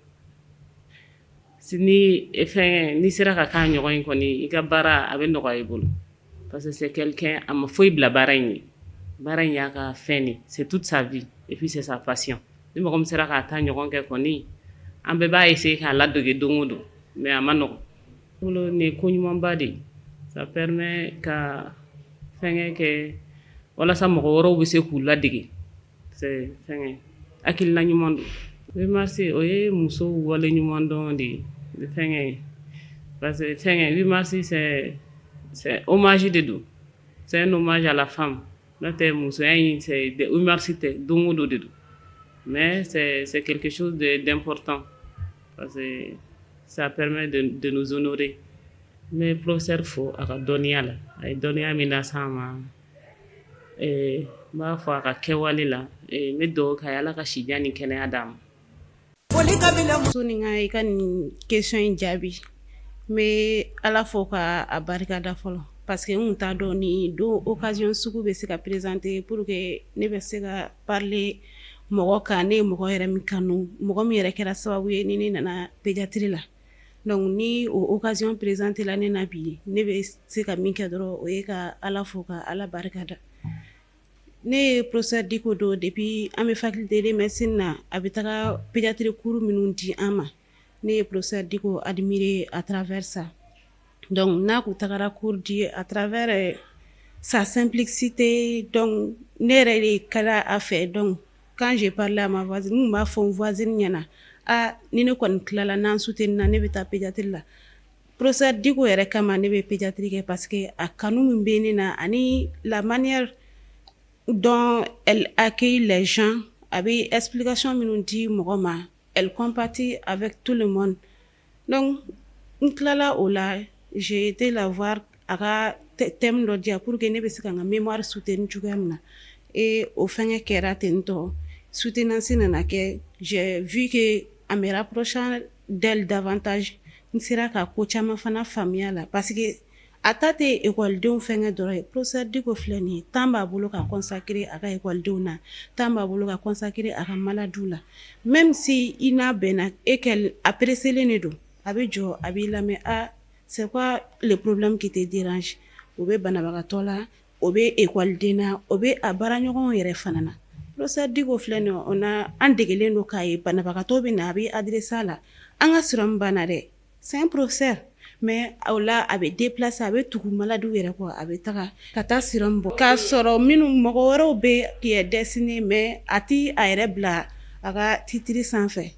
ni sera ka k'a ɲɔgɔn ye kɔni i ka baara a bɛ nɔgɔya i bolo. Parce que c'est quelqu'un a ma foyi bila baara in ye. Baara in y'a ka fɛn de, c'est toute sa vie et puis c'est sa passion. Ni mɔgɔ min sera k'a ta ɲɔgɔn kɛ kɔni an bɛɛ b'a essayer k'a ladege don o don mais a ma nɔgɔn. Bolo nin ye ko ɲumanba de ye. Ça permet ka fɛngɛ kɛ walasa mɔgɔ wɛrɛw bɛ se k'u ladege c'est fɛngɛ hakilina ɲuman don 8 mars o ye musow wale ɲuman dɔn de fɛngɛ parce que fɛngɛ 8 mars c'est hommage de don c'est un hommage à la femme n'o tɛ musoya in c'est 8 mars tɛ don o don de don mais c'est quelque chose d'important parce que ça permet de nous honorer. Mais professeur fo a ka dɔnniya la a ye dɔnniya min las'an ma n b'a fɔ a ka kɛwale la n bɛ dugawu k'a ye ala ka sijan ni kɛnɛya d'a ma. muso ni i ka nin question in jaabi n bɛ ala fo ka a barikada fɔlɔ parce que n kun t'a dɔn ni don occasion sugu bɛ se ka présenter pour que ne bɛ se ka parler mɔgɔ kan ne ye mɔgɔ yɛrɛ min kanu mɔgɔ min yɛrɛ kɛra sababu ye ni ne nana pédiatrie la. Donc ni o occasion présentée la ne na bi ne bɛ se ka min kɛ dɔrɔn o ye ka ala fo ka ala barikada ne ye professeur Diko don depuis an bɛ faculté de médecine na a bɛ taga pédiatrie cours minnu di an ma ne ye professeur Diko admirer à travers ça Donc n'a ku tagara cours di à travers sa simplicité. Donc ne yɛrɛ de kɛra a fɛ. Donc quand j'ai parlé à ma voisine, n b'a fɔ n voisine ɲɛna ni ne kɔni tilala n'an soutenir na ne bɛ taa pédiatrie la. Professeur Diko yɛrɛ kama ne bɛ pédiatrie kɛ parce que a kanu min bɛ ne na ani la manière dont elle accueille les gens, a bɛ explication minnu di mɔgɔ ma, elle compatit avec tout le monde. Donc n tilala o la, j'ai été la voir a ka thème dɔ di yan pour que ne bɛ se ka n ka mémoire soutenir cogoya min na, et o fɛngɛ kɛra ten tɔ. Soutenance nana kɛ, j'ai vu que en me rapprochant d'elle davantage, n sera ka ko caman fana faamuya la parce que a ta tɛ ekɔlidenw fɛngɛ dɔrɔn ye. Professeur Diko filɛ nin ye, temps b'a bolo ka consacrer a ka ekɔlidenw na, temps b'a bolo ka consacrer a ka maladiw la. Même si i n'a bɛnna et qu'elle apprécielen de don, a bɛ jɔ a b'i lamɛn, c'est quoi le problème qui te dérange? O bɛ banabagatɔ la, o bɛ ekɔliden na, o bɛ a baaraɲɔgɔnw yɛrɛ fana na. Professeur Diko filɛ nin ye, an degelen don k'a ye banabagatɔ bɛ na a bɛ adressé a la, an ka sɔrɔ min banna dɛ, c'est un professeur. Mais o la a bɛ déplacer, a bɛ tugu maladiw yɛrɛ kɔ, a bɛ taga ka taa serum bɔ, k'a sɔrɔ minnu mɔgɔ wɛrɛw bɛ qui est destiné, mais a ti a yɛrɛ bila a ka titre sanfɛ.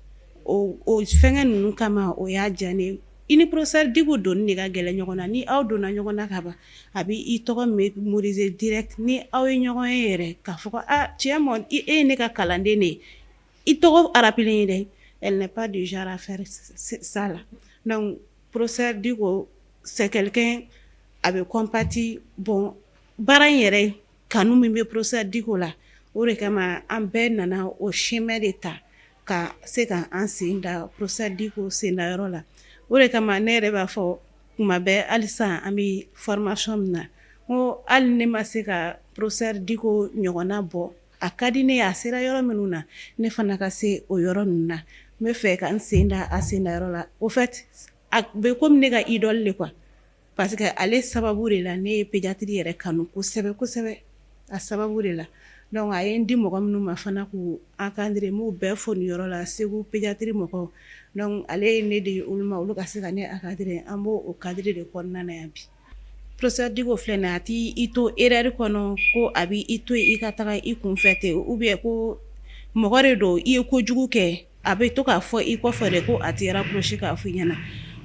O fɛngɛ ninnu kama o y'a diya ne ye. I ni professeur Diko donni de ka gɛlɛn ɲɔgɔn na, ni aw donna ɲɔgɔn na ka ban, a bɛ i tɔgɔ mémoriser direct, ni aw ye ɲɔgɔn ye yɛrɛ k'a fɔ ko tiɲɛ mɔn e ye ne ka kalanden de ye, i tɔgɔ rappelé ye dɛ. Elle n'est pas du genre à faire ça là. Donc professeur Diko c'est quelqu'un a bɛ compatir. Bon baara in yɛrɛ kanu min bɛ professeur Diko la, o de kama an bɛɛ nana o chemin de ta ka se ka an sen da professeur Diko sendayɔrɔ la. O de kama ne yɛrɛ b'a fɔ kuma bɛɛ halisa an bɛ formation min na, ko hali ne ma se ka professeur Diko ɲɔgɔnna bɔ, a ka di ne ye a sera yɔrɔ minnu na ne fana ka se o yɔrɔ ninnu na. N bɛ fɛ ka n sen da a sendayɔrɔ la. Au fait a bɛ komi ne ka idole le quoi, parce que ale sababu de la ne ye pédiatrie yɛrɛ kanu kosɛbɛ kosɛbɛ, a sababu de la. Donc a ye n di mɔgɔ minnu ma fana k'u encadrer, m'u bɛɛ fo nin yɔrɔ la, Segu pédiatrie mɔgɔw. Donc ale ye ne de olu ma, olu ka se ka ne encadrer, an b'o o cadre de kɔnɔna na yan bi. Professeur Diko filɛ nin ye, a ti i to erreur kɔnɔ ko a bɛ i to i ka taga i kunfɛ ten, ou bien ko mɔgɔ de don i ye kojugu kɛ, a bɛ to k'a fɔ i kɔfɛ de ko a t'i rapprocher k'a fɔ i ɲɛna.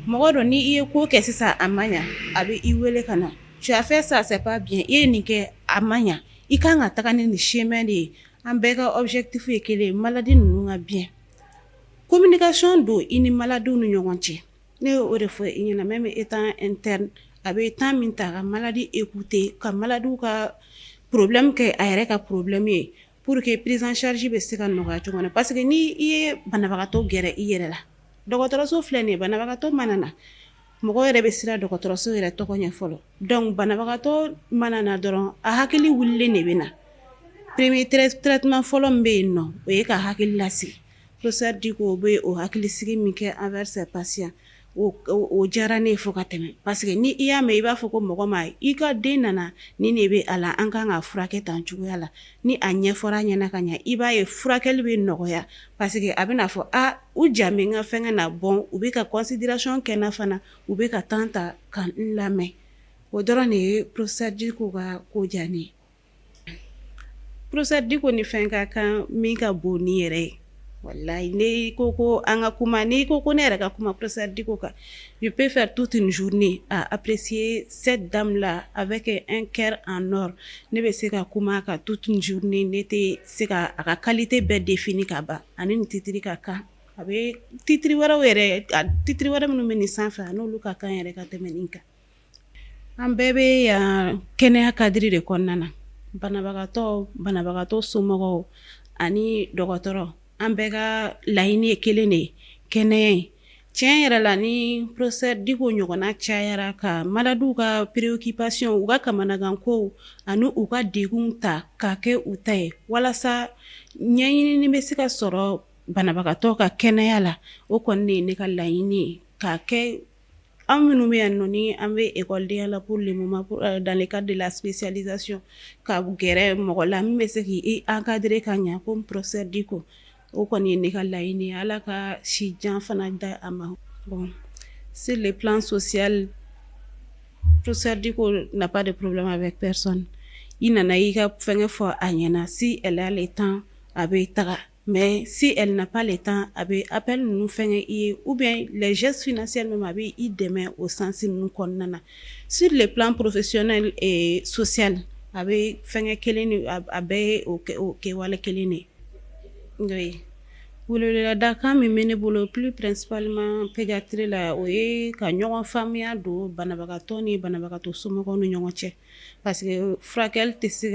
Mɔgɔ don ni i ye ko kɛ sisan a ma ɲa, a bɛ i wele ka na, tu as fait ça c'est pas bien, i ye nin kɛ a ma ɲa, i kan ka taga ni nin chemin de ye. An bɛɛ ka objectif ye kelen ye, maladie ninnu ka bien. Communication don i ni maladiw ni ɲɔgɔn cɛ. Ne ye o de fɔ i ɲɛna, même étant interne, a bɛ temps min ta ka maladie écouter, ka maladiw ka problème kɛ a yɛrɛ ka problème ye, pour que prise en charge bɛ se ka nɔgɔya cogo min na. Parce que ni i ye banabagatɔ gɛrɛ i yɛrɛ la, dɔgɔtɔrɔso filɛ nin ye, banabagatɔ mana na, mɔgɔ yɛrɛ bɛ siran dɔgɔtɔrɔso yɛrɛ tɔgɔ ɲɛ fɔlɔ. Donc banabagatɔ mana na dɔrɔn a hakili wulilen de bɛ na. Premier traitement fɔlɔ min bɛ yen nɔ, o ye ka hakili lasigi. Professeur Diko bɛ o hakilisigi min kɛ envers ses patients, o diyara ne ye fo ka tɛmɛ. Parce que ni i y'a mɛn i b'a fɔ ko mɔgɔ ma i ka den nana ni ne bɛ a la, an kan ka furakɛ tan cogoya la, ni a ɲɛfɔra ɲɛna ka ɲɛ, i b'a ye furakɛli bɛ nɔgɔya. Parce que a bɛna fɔ u ja bɛ n ka fɛngɛ na, bon u bɛ ka considération kɛ n na fana, u bɛ ka temps ta ka n lamɛn. O dɔrɔn de ye professeur Diko ka ko diya ne ye. Professeur Diko ni fɛn ka kan min ka bon ni yɛrɛ ye. Wallahi ne ko an ka kuma, ni ko ne yɛrɛ ka kuma professeur Diko kan, je peux faire toute une journée à apprécier cette dame là avec un cœur en or. Ne bɛ se ka kuma ka toute une journée, ne tɛ se ka a ka qualité bɛɛ défini ka ban, ani nin titre ka kan. A bɛ titre wɛrɛw yɛrɛ, titre wɛrɛ minnu bɛ nin sanfɛ, a n'olu ka kan yɛrɛ ka tɛmɛ nin kan. An bɛɛ bɛ yan kɛnɛya cadre de kɔnɔna na. Banabagatɔ somɔgɔw ani dɔgɔtɔrɔ, an bɛɛ ka laɲini ye kelen de ye, kɛnɛya ye. Tiɲɛ yɛrɛ la ni professeur Diko ɲɔgɔnna cayara ka maladiw ka préoccupation, u ka kamanagankow ani u ka degun ta k'a kɛ u ta ye, walasa ɲɛɲinini bɛ se ka sɔrɔ banabagatɔ ka kɛnɛya la. O kɔni de ye ne ka laɲini ye, k'a kɛ an minnu bɛ yan nɔ ni an bɛ écoledenya la pour le moment, dans le cadre de la spécialisation, ka gɛrɛ mɔgɔ la min bɛ se k'i encadrer ka ɲɛ comme professeur Diko. O kɔni ye ne ka laɲini ye, Ala ka si jan fana da a ma. Bon, sur le plan social, professeur Diko n'a pas de problème avec personne. Il n'en a eu fait fois à Niena. Si elle a le temps, avec Taga. Mais si elle n'a pas le temps, avec appel nous fait ou bien les gestes financiers même avec il demain au sens nous connaissons. Sur le plan professionnel et social, avec fait keleni avec au kewale keleni. Oui. Wulula dakan min bɛ ne bolo plus principalement pédiatrie la o ye ka ɲɔgɔn faamuya don banabagatɔ ni banabagatɔ somɔgɔw ni ɲɔgɔn cɛ parce que furakɛli tɛ se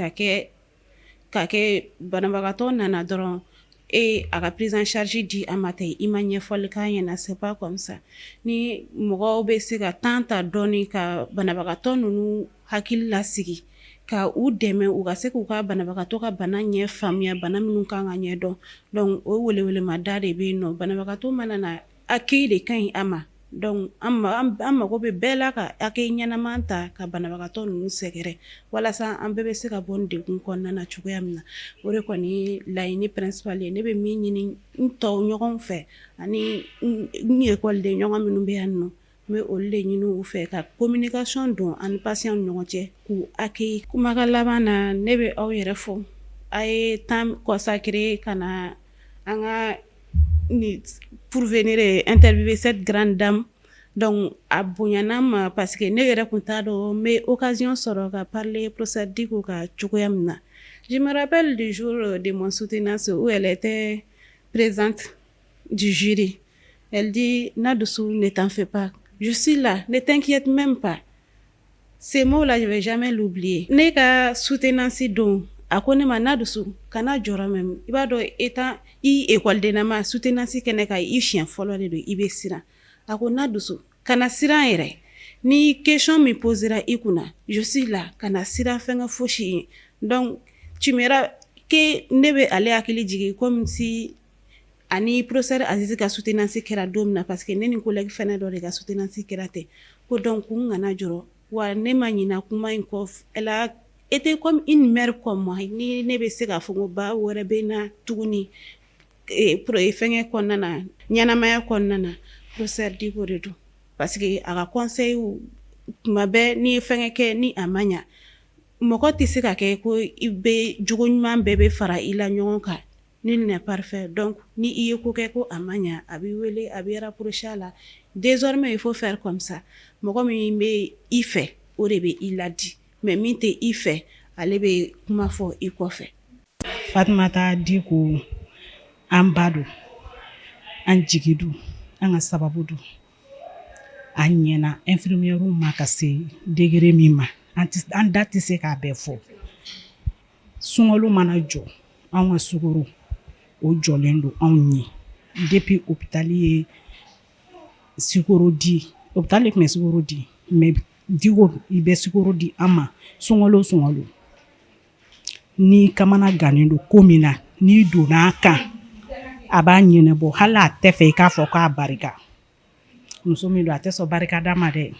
ka kɛ banabagatɔ nana dɔrɔn a ka prise en charge di a ma ten i ma ɲɛfɔli k'a ɲɛna c'est pas comme ça ni mɔgɔw bɛ se ka temps ta dɔɔni ka banabagatɔ ninnu hakili lasigi ka u dɛmɛ u ka se k'u ka banabagatɔ ka bana ɲɛ faamuya bana minnu kan ka ɲɛ dɔn donc o welewelema-da de bɛ yen nɔ banabagatɔ mana na accueil de ka ɲi a ma donc an mago bɛ bɛɛ la ka accueil ɲɛnama ta ka banabagatɔ ninnu sɛgɛrɛ walasa an bɛɛ bɛ se ka bɔ nin degun kɔnɔna na cogoya min na o de kɔni ye laɲini principal ye ne bɛ min ɲini n tɔw ɲɔgɔn fɛ ani n ekɔliden ɲɔgɔn minnu bɛ yan nɔ n bɛ olu de ɲini u fɛ ka communication don ani patient ni ɲɔgɔn cɛ k'u accueil kumakan laban na ne bɛ aw yɛrɛ fɔ a ye temps consacré ka na an ka pour venir interviewer cette grande dame donc a bonyana ma parce que ne yɛrɛ kun t'a dɔn n bɛ occasion sɔrɔ ka parler professeur Diko ka cogoya min na je me rappelle du jour de mon soutenance où elle était présente du jury elle dit Nadoussou ne t'en fais pas je suis là, ne t'inquiète même pas. Ces mots-là, je ne vais jamais l'oublier. Ne ka soutenance don, a ko ne ma Nadoussou, kana jɔra même. I b'a dɔn étant i écoledenama soutenance kɛnɛ ka i siɲɛ fɔlɔ de don i bɛ siran. A ko Nadoussou, kana siran yɛrɛ. Ni question min posera i kunna, je suis là, kana siran fɛn fosi ye. Donc, tu m'auras que ne bɛ ale hakili jigin comme si ani professeur Azizi ka soutenance kɛra don min na parce que ne ni collègue fɛnɛ dɔ de ka soutenance kɛra ten ko donc n kana jɔrɔ wa ne ma ɲina kuma in kɔ elle a été comme une mère comme moi ni ne bɛ se k'a fɔ ko ba wɛrɛ bɛ na tuguni fɛngɛ kɔnɔna na ɲɛnamaya kɔnɔna na professeur Diko de don parce que a ka conseil tuma bɛɛ ni fɛngɛ kɛ ni a ma ɲa mɔgɔ tɛ se ka kɛ ko i bɛ jogo ɲuman bɛɛ bɛ fara i la ɲɔgɔn kan ni n'est parfait donc ni i ye ko kɛ ko a ma ɲa a b'i wele a b'i rapprocher a la désormais il faut faire comme ça mɔgɔ min bɛ i fɛ o de bɛ i ladi mais min tɛ i fɛ ale bɛ kuma fɔ i kɔfɛ. Fatumata Diko an ba don an jigi don an ka sababu don an ɲɛna infirmière ma ka se degré min ma an da tɛ se k'a bɛɛ fɔ sunkalo mana jɔ an ka sukaro o jɔlen don anw ye depuis hôpital ye sukaro di hôpital tun bɛ sukaro di mais Diko i bɛ sukaro di an ma sunkalo ni kamana gannen don ko min na n'i donna a kan a b'a ɲɛnabɔ hali a tɛ fɛ i k'a fɔ k'a barika muso min don a tɛ sɔn barika da ma dɛ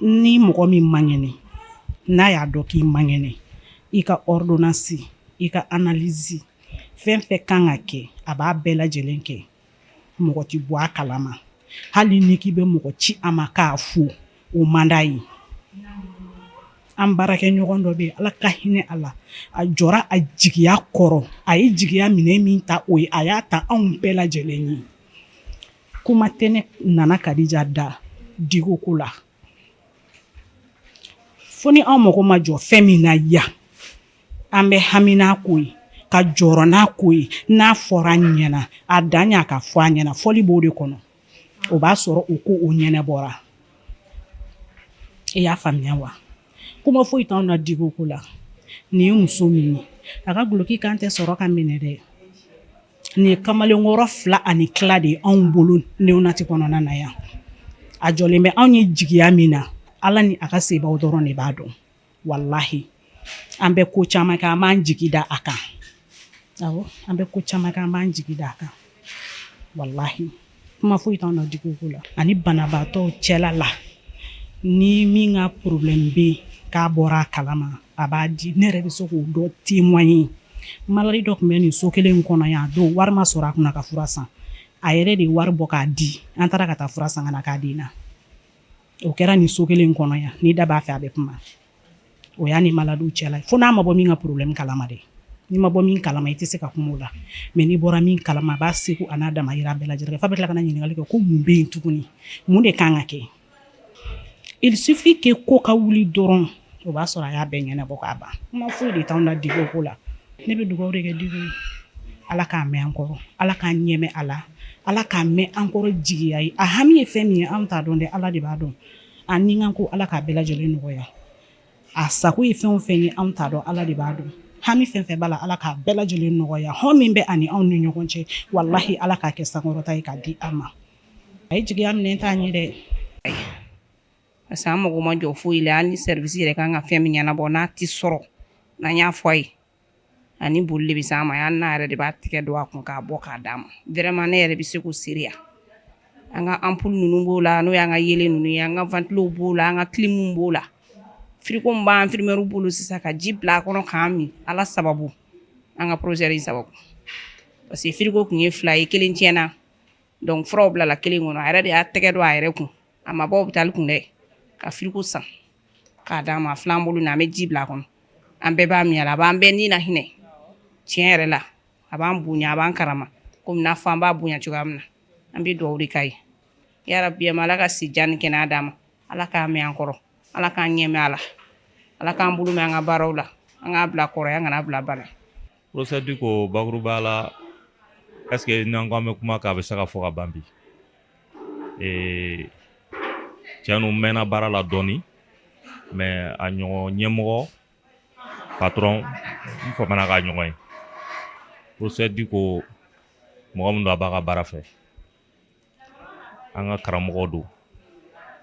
ni mɔgɔ min man kɛnɛ n'a y'a dɔn k'i man kɛnɛ i ka ordonnance i ka analyse fɛn fɛn kan ka kɛ a b'a bɛɛ lajɛlen kɛ mɔgɔ tɛ bɔ a kalama hali ni k'i bɛ mɔgɔ ci a ma k'a fo o man d'a ye an baarakɛ ɲɔgɔn dɔ bɛ yen ala ka hinɛ a la a jɔra a jigiya kɔrɔ a ye jigiya minɛ min ta o ye a y'a ta anw bɛɛ lajɛlen ye kuma tɛ ne nana Kadija da Diko ko la fo ni anw mago ma jɔ fɛn min na yan an bɛ hami n'a ko ye ka jɔrɔ n'a ko ye n'a fɔra an ɲɛna a dan y'a ka fɔ an ɲɛna fɔli b'o de kɔnɔ o b'a sɔrɔ o ko o ɲɛnabɔra i y'a faamuya wa kuma foyi t'anw na Diko ko la nin ye muso min ye a ka guloki kan tɛ sɔrɔ ka minɛ dɛ nin ye kamalenkɔrɔ 2 ani tila de ye anw bolo neonati kɔnɔna na yan a jɔlen bɛ anw ye jigiya min na ala ni a ka sebaw dɔrɔn de b'a dɔn wallahi an bɛ ko caman kɛ an b'an jigi da a kan awɔ an bɛ ko caman kɛ an b'an jigi da a kan wallahi kuma foyi t'anw na Diko ko la ani banabaatɔw cɛla la ni min ka problème bɛ k'a bɔra a kalama a b'a di ne yɛrɛ bɛ se k'o dɔ témoigner maladi dɔ tun bɛ nin so kelen in kɔnɔ yan don wari ma sɔrɔ a kunna ka fura san a yɛrɛ de wari bɔ k'a di an taara ka taa fura san ka na k'a di na o kɛra nin so kelen kɔnɔ yan ni da b'a fɛ a bɛ kuma o y'a ni maladiw cɛla fo n'a ma bɔ min ka problème kalama de ni ma bɔ min kalama i tɛ se ka kuma o la mais ni bɔra min kalama a b'a seko a n'a damayira bɛɛ lajɛlen fa bɛ tila ka na ɲininkali kɛ ko mun bɛ yen tuguni mun de kan ka kɛ il suffit que ko ka wuli dɔrɔn o b'a sɔrɔ a y'a bɛɛ ɲɛnabɔ k'a ban kuma foyi de t'anw na Diko ko la ne bɛ dugawu de kɛ Diko ye ala k'a mɛn an kɔrɔ ala k'an ɲɛmɛ a la ala k'a mɛn an kɔrɔ jigiya ye a hami ye fɛn min ye anw t'a dɔn dɛ ala de b'a dɔn a ni kan ko ala k'a bɛɛ lajɛlen nɔgɔya a sago ye fɛn o fɛn ye anw t'a dɔn ala de b'a dɔn hami fɛn fɛn b'a la ala k'a bɛɛ lajɛlen nɔgɔya hɔn min bɛ ani anw ni ɲɔgɔn cɛ walahi ala k'a kɛ sankɔrɔta ye k'a di an ma a ye jigiya minɛ t'a ɲɛ dɛ parce que an mago ma jɔ foyi la hali ni service yɛrɛ kan ka fɛn min ɲɛnabɔ n'a ti sɔrɔ n'an y'a fɔ a ye ani boli de bɛ s'an ma yan n'a yɛrɛ de b'a tigɛ don a kun k'a bɔ k'a d'a ma vraiment ne yɛrɛ bɛ se k'o seereya an ka ampoule ninnu b'o la n'o y'an ka yelen ninnu ye an ka ventilo b'o la an ka clim b'o la frigo min b'an infirmière bolo sisan ka ji bila a kɔnɔ k'an min ala sababu an ka projet in sababu parce que frigo kun ye 2 ye 1 tiɲɛna donc furaw bilala 1 kɔnɔ a yɛrɛ de y'a tɛgɛ don a yɛrɛ kun a ma bɔ hôpital kun dɛ ka frigo san k'a d'a ma filan bolo na an bɛ ji bila a kɔnɔ an bɛɛ b'a min a la a b'an bɛɛ ni na hinɛ tiɲɛ yɛrɛ la a b'an bonya a b'an karama komi n'a fɔ an b'a bonya cogoya min na an bɛ dugawu de k'a ye yarabi ala ka si jan ni kɛnɛya d'a ma ala k'a mɛn an kɔrɔ ala k'an ɲɛmɛ a la ala k'an bolo mɛn an ka baaraw la an k'a bila kɔrɔ an kana bila bana procédure ko bakuruba la est ce que n'an ko an bɛ kuma k'a bɛ se ka fɔ ka ban bi tiɲɛnu mɛnna baara la dɔɔni mais a ɲɔgɔn ɲɛmɔgɔ patron n famana k'a ɲɔgɔn ye procédure ko mɔgɔ min don a b'a ka baara fɛ an ka karamɔgɔ don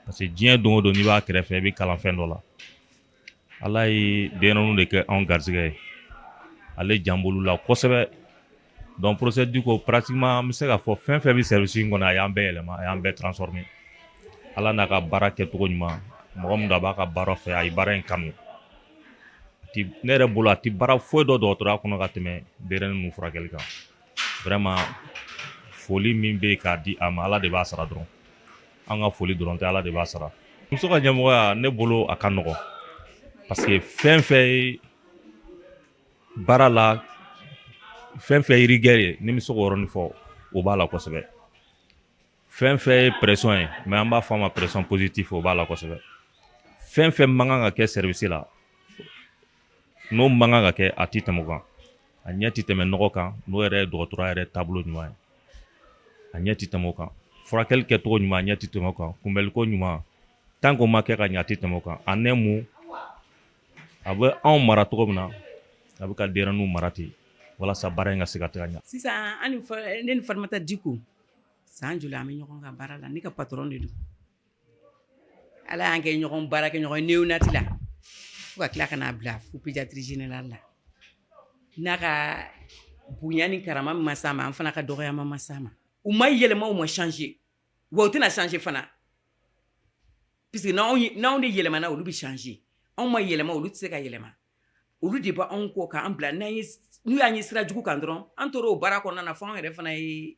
parce que diɲɛ don o don n'i b'a kɛrɛfɛ i bɛ kalan fɛn dɔ la ala ye denɲɛrɛninw de kɛ anw garisɛgɛ ye ale jan bolo la kosɛbɛ donc procédure ko pratiquement an bɛ se ka fɔ fɛn fɛn bɛ service in kɔnɔ a y'an bɛɛ yɛlɛma a y'an bɛɛ transformer ala n'a ka baara kɛcogo ɲuman mɔgɔ min don a b'a ka baara fɛ a ye baara in kanu ne yɛrɛ bolo a ti baara foyi dɔ dɔgɔtɔrɔya kɔnɔ ka tɛmɛ denɲɛrɛnin ninnu furakɛli kan vraiment foli min bɛ k'a di a ma ala de b'a sara dɔrɔn an ka foli dɔrɔn tɛ ala de b'a sara muso ka ɲɛmɔgɔya ne bolo a ka nɔgɔn parce que fɛn fɛn ye baara la fɛn fɛn ye rigueur ye ni bɛ se k'o yɔrɔnin fɔ o b'a la kosɛbɛ fɛn fɛn ye pression ye mais an b'a fɔ a ma pression positive o b'a la kosɛbɛ fɛn fɛn man kan ka kɛ service la n'o man kan ka kɛ a ti tɛmɛ o kan a ɲɛ ti tɛmɛ nɔgɔ kan n'o yɛrɛ ye dɔgɔtɔrɔya yɛrɛ taabolo ɲuman ye a ɲɛ ti tɛmɛ o kan furakɛli kɛcogo ɲuman a ɲɛ ti tɛmɛ o kan kunbɛliko ɲuman tant que o ma kɛ ka ɲɛ a ti tɛmɛ o kan a nɛ mun a bɛ anw mara cogo min na a bɛ ka denɲɛrɛninw mara ten walasa baara in ka se ka taga ɲɛ sisan ne ni Fatumata Diko san joli an bɛ ɲɔgɔn ka baara la ne ka patron de don ala y'an kɛ ɲɔgɔn baara kɛ ɲɔgɔn néonati la fo ka tila ka n'a bila fo pédiatrie générale la n'a ka bonya ni karama min ma s'a ma an fana ka dɔgɔyama ma s'a ma u ma yɛlɛma u ma changer wa u tɛna changer fana puisque n'anw de yɛlɛmana olu bɛ changer anw ma yɛlɛma olu tɛ se ka yɛlɛma olu de b'a anw kɔ k'an bila n'u y'an ye sira jugu kan dɔrɔn an tora o baara kɔnɔna na fo an yɛrɛ fana ye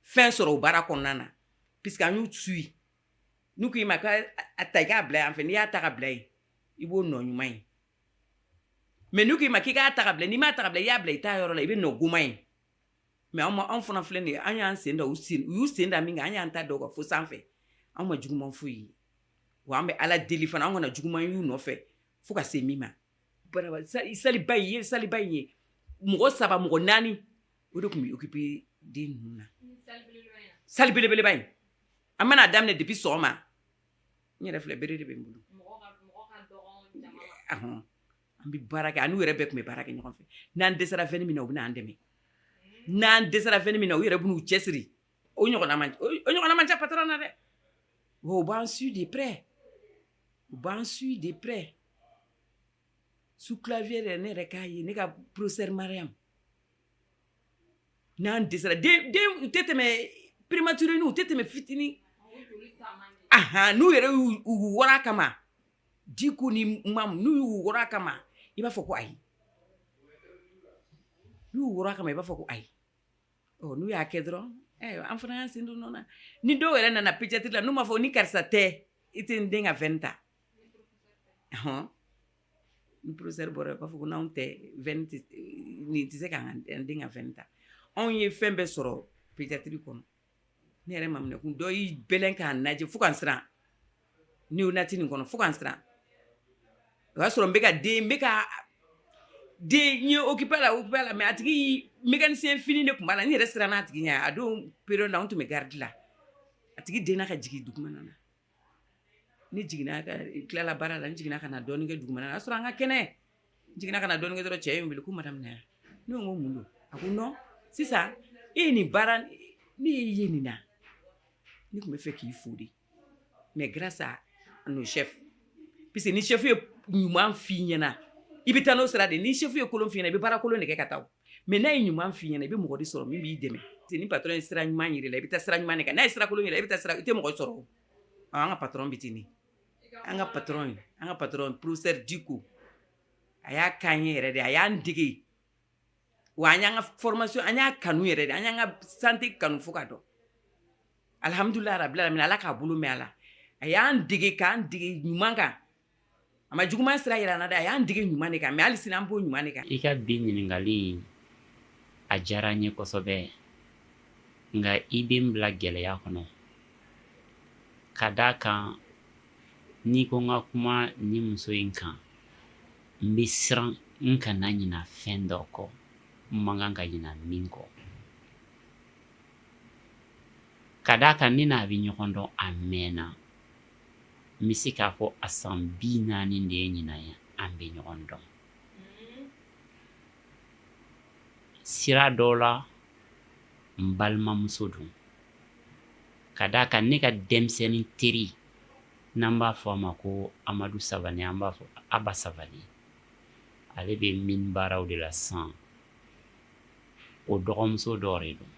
fɛn sɔrɔ o baara kɔnɔna na puisque an y'u suit n'u k'i ma k'a ta i k'a bila yan fɛ n'i y'a ta ka bila yen i b'o nɔ ɲuman ye mais n'u k'i ma k'i k'a ta ka bila n'i m'a ta ka bila i y'a bila i t'a yɔrɔ la i bɛ nɔ goman ye mais anw fana filɛ nin ye an y'an sen da u y'u sen da min kan an y'an ta da o kan fo sanfɛ anw ma juguman foyi ye wa an bɛ ala deli fana an kana juguman y'u nɔfɛ fo ka se min ma saliba in ye mɔgɔ 3 mɔgɔ 4 o de tun bɛ occuper den ninnu na sali belebeleba in an mana daminɛ depuis sɔgɔma n yɛrɛ filɛ bere de bɛ n bolo an bɛ baara kɛ an'u yɛrɛ bɛɛ tun bɛ baara kɛ ɲɔgɔn fɛ n'an dɛsɛra fɛn min na u bɛ n'an dɛmɛ n'an dɛsɛra fɛn min na u yɛrɛ b'u cɛsiri o ɲɔgɔnna man ca patron na dɛ wa u b'an suivre de près sous clavier yɛrɛ ne yɛrɛ k'a ye ne ka professeur Mariam n'an dɛsɛra den u tɛ tɛmɛ prématuré u tɛ tɛmɛ fitinin n'u yɛrɛ y'u wɔrɔ a kama Diko ni Mamu n'u y'u wɔrɔ a kama i b'a fɔ ko ayi n'u y'u wɔrɔ a kama i b'a fɔ ko ayi n'u y'a kɛ dɔrɔn an fana y'an sen don nɔ na ni dɔw yɛrɛ nana pédiatrie la n'u m'a fɔ ni karisa tɛ ite n den ka vɛni ta ni professeur bɔra k'a fɔ ko n'anw tɛ vɛni nin tɛ se k'an den ka vɛni ta anw ye fɛn bɛɛ sɔrɔ pédiatrie kɔnɔ ne yɛrɛ ma minɛ kun dɔ y'i bɛlɛn k'a lajɛ fo ka n siran néonati nin kɔnɔ fo ka n siran o y'a sɔrɔ n bɛ ka den n ye occupé la mais a tigi mécanicien fini de tun b'a la n yɛrɛ siran n'a tigi ɲɛ a don période la an tun bɛ garde la a tigi denna ka jigin dugumana na ne jiginna ka tilala baara la n jiginna ka na dɔɔni kɛ dugumana na a y'a sɔrɔ an ka kɛnɛ n jiginna ka na dɔɔni kɛ dɔrɔn cɛ ye n wele ko madame Naya ne ko n ko mun don a ko non sisan e ye nin baara ne ye nin na ne tun bɛ fɛ k'i fo de mais grâce à nos chefs puisque ni chef ye ɲuman f'i ɲɛna i bɛ taa n'o sira de ni chef ye kolon f'i ɲɛna i bɛ baara kolon de kɛ ka taa mais n'a ye ɲuman f'i ɲɛna i bɛ mɔgɔ de sɔrɔ min b'i dɛmɛ ni patron ye sira ɲuman yir'i la i bɛ taa sira ɲuman de kan n'a ye sira kolon yir'i la i tɛ mɔgɔ sɔrɔ an ka patron bɛ ten de an ka patron professeur Diko a y'a k'an ye yɛrɛ de a y'an dege wa an y'an ka formation an y'a kanu yɛrɛ de an y'an ka santé kanu fo ka dɔn alhamdulilahi rabbil alamin ala k'a bolo mɛn a la a y'an dege k'an dege ɲuman kan a ma juguman sira yira an na dɛ a y'an dege ɲuman de kan mais hali sini an b'o ɲuman de kan. I ka bi ɲininkali a diyara n ye kosɛbɛ nka i bɛ n bila gɛlɛya kɔnɔ ka d'a kan n'i ko n ka kuma ni muso in kan n bɛ siran n kana ɲina fɛn dɔ kɔ n man kan ka ɲina min kɔ ka d'a kan ne n'a bɛ ɲɔgɔn dɔn a mɛnna n bɛ se k'a fɔ a san 40 de ye ɲinan ye an bɛ ɲɔgɔn dɔn sira dɔw la n balimamuso don ka d'a kan ne ka denmisɛnnin teri n'an b'a fɔ a ma ko Amadu Sabali an b'a fɔ Aba Sabali ale bɛ mine baaraw de la sisan o dɔgɔmuso dɔ de don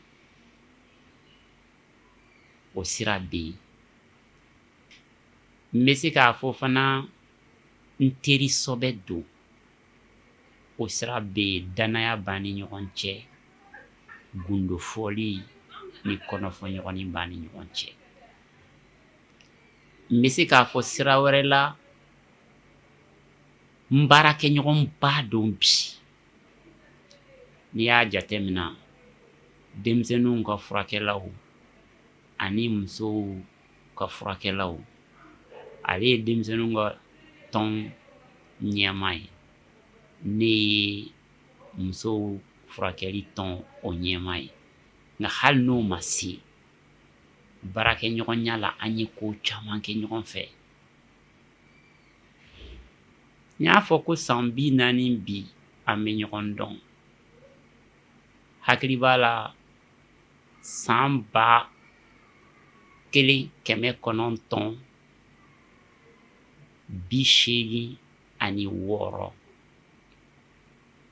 o sira bɛ yen n bɛ se k'a fɔ fana n teri sɔbɛ don o sira bɛ yen danaya b'an ni ɲɔgɔn cɛ gundo fɔli ni kɔnɔfɔɲɔgɔnni b'an ni ɲɔgɔn cɛ n bɛ se k'a fɔ sira wɛrɛ la n baarakɛɲɔgɔn ba don bi n'i y'a jateminɛ denmisɛnninw ka furakɛlaw ani musow ka furakɛlaw ale ye denmisɛnninw ka tɔn ɲɛmaa ye ne ye musow furakɛli tɔn o ɲɛmaa ye nka hali n'o ma se baarakɛɲɔgɔnya la an ye ko caman kɛ ɲɔgɔn fɛ n y'a fɔ ko san 40 bi an bɛ ɲɔgɔn dɔn hakili b'a la san 1986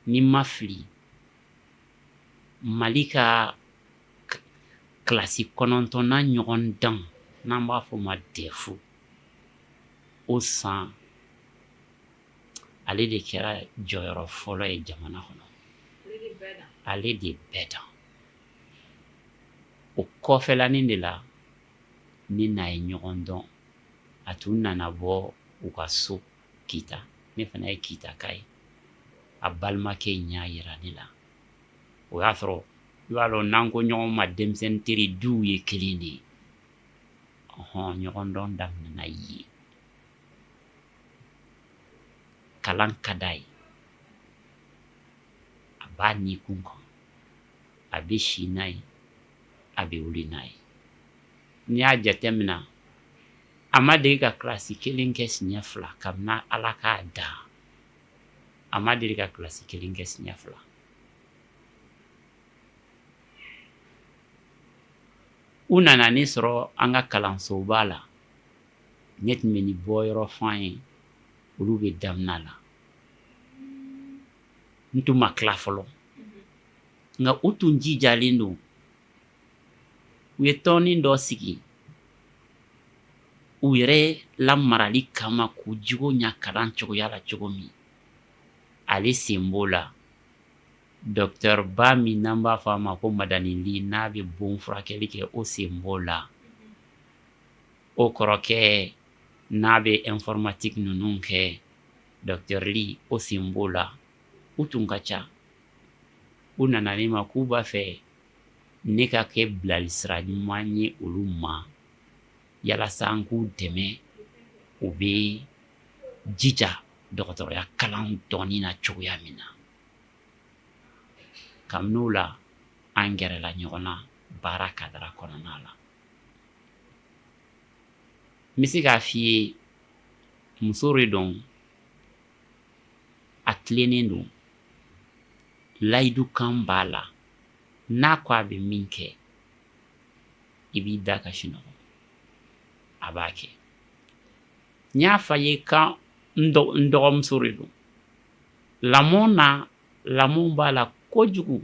ni ma fili Mali ka kilasi 9nan ɲɔgɔn dan n'an b'a fɔ ma DEF o san ale de kɛra jɔyɔrɔ fɔlɔ ye jamana kɔnɔ ale de bɛɛ dan o kɔfɛlanin de la ni n'a ye ɲɔgɔn dɔn a tun nana bɔ u ka so Kita ne fana ye Kita ka ye a balimakɛ in y'a yira ne la o y'a sɔrɔ i b'a dɔn n'an ko ɲɔgɔn ma denmisɛnnin teri duw ye kelen de ye ɲɔgɔn dɔn daminɛna yen kalan ka d'a ye a b'a nikun kan a bɛ si n'a ye a bɛ wuli n'a ye n'i y'a jateminɛ a ma deli ka kilasi 1 kɛ siɲɛ 2 kabini Ala k'a da a ma deli ka kilasi 1 kɛ siɲɛ 2 u nana ne sɔrɔ an ka kalansoba la ne tun bɛ ni bɔyɔrɔ f'an ye olu bɛ daminɛ la n tun ma tila fɔlɔ nka u tun jijalen don u ye tɔnin dɔ sigi u yɛrɛ lamarali kama k'u jogo ɲa kalan cogoya la cogo min ale sen b'o la docteur ba min n'an b'a fɔ a ma ko Madani Li n'a bɛ bon furakɛli kɛ o sen b'o la o kɔrɔkɛ n'a bɛ informatique ninnu kɛ docteur Li o sen b'o la u tun ka ca u nana ne ma k'u b'a fɛ ne ka kɛ bilalisira ɲuman ye olu ma yalasa n k'u dɛmɛ u bɛ jija dɔgɔtɔrɔya kalan dɔɔnin na cogoya min na kabini o la an gɛrɛla ɲɔgɔn na baara kadara kɔnɔna la n bɛ se k'a f'i ye muso de don a tilennen don layidukan b'a la n'a ko a bɛ min kɛ i b'i da ka sunɔgɔ a b'a kɛ n y'a fɔ a ye ka n dɔgɔmuso de don lamɔ b'a la kojugu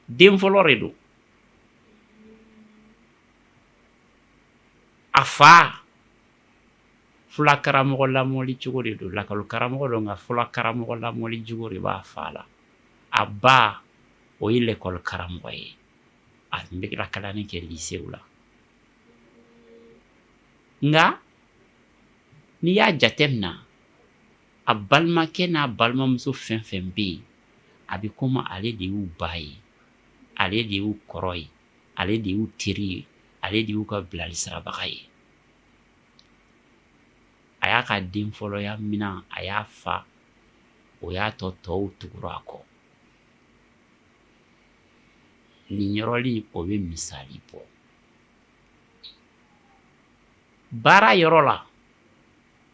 den fɔlɔ de don a fa fula karamɔgɔ lamɔli cogo de don lakɔli karamɔgɔ don nka fula karamɔgɔ lamɔli cogo de b'a fa la a ba o ye l'école karamɔgɔ ye a tun bɛ kalanni kɛ lycée la nka n'i y'a jateminɛ a balimakɛ n'a balimamuso fɛn fɛn bɛ yen a bɛ komi ale de y'u ba ye ale de y'u kɔrɔ ye ale de y'u teri ye ale de y'u ka bilalisirabaga ye a y'a ka den fɔlɔya minan a y'a fa o y'a tɔw tugura a kɔ nin yɔrɔli o bɛ misali bɔ baara yɔrɔ la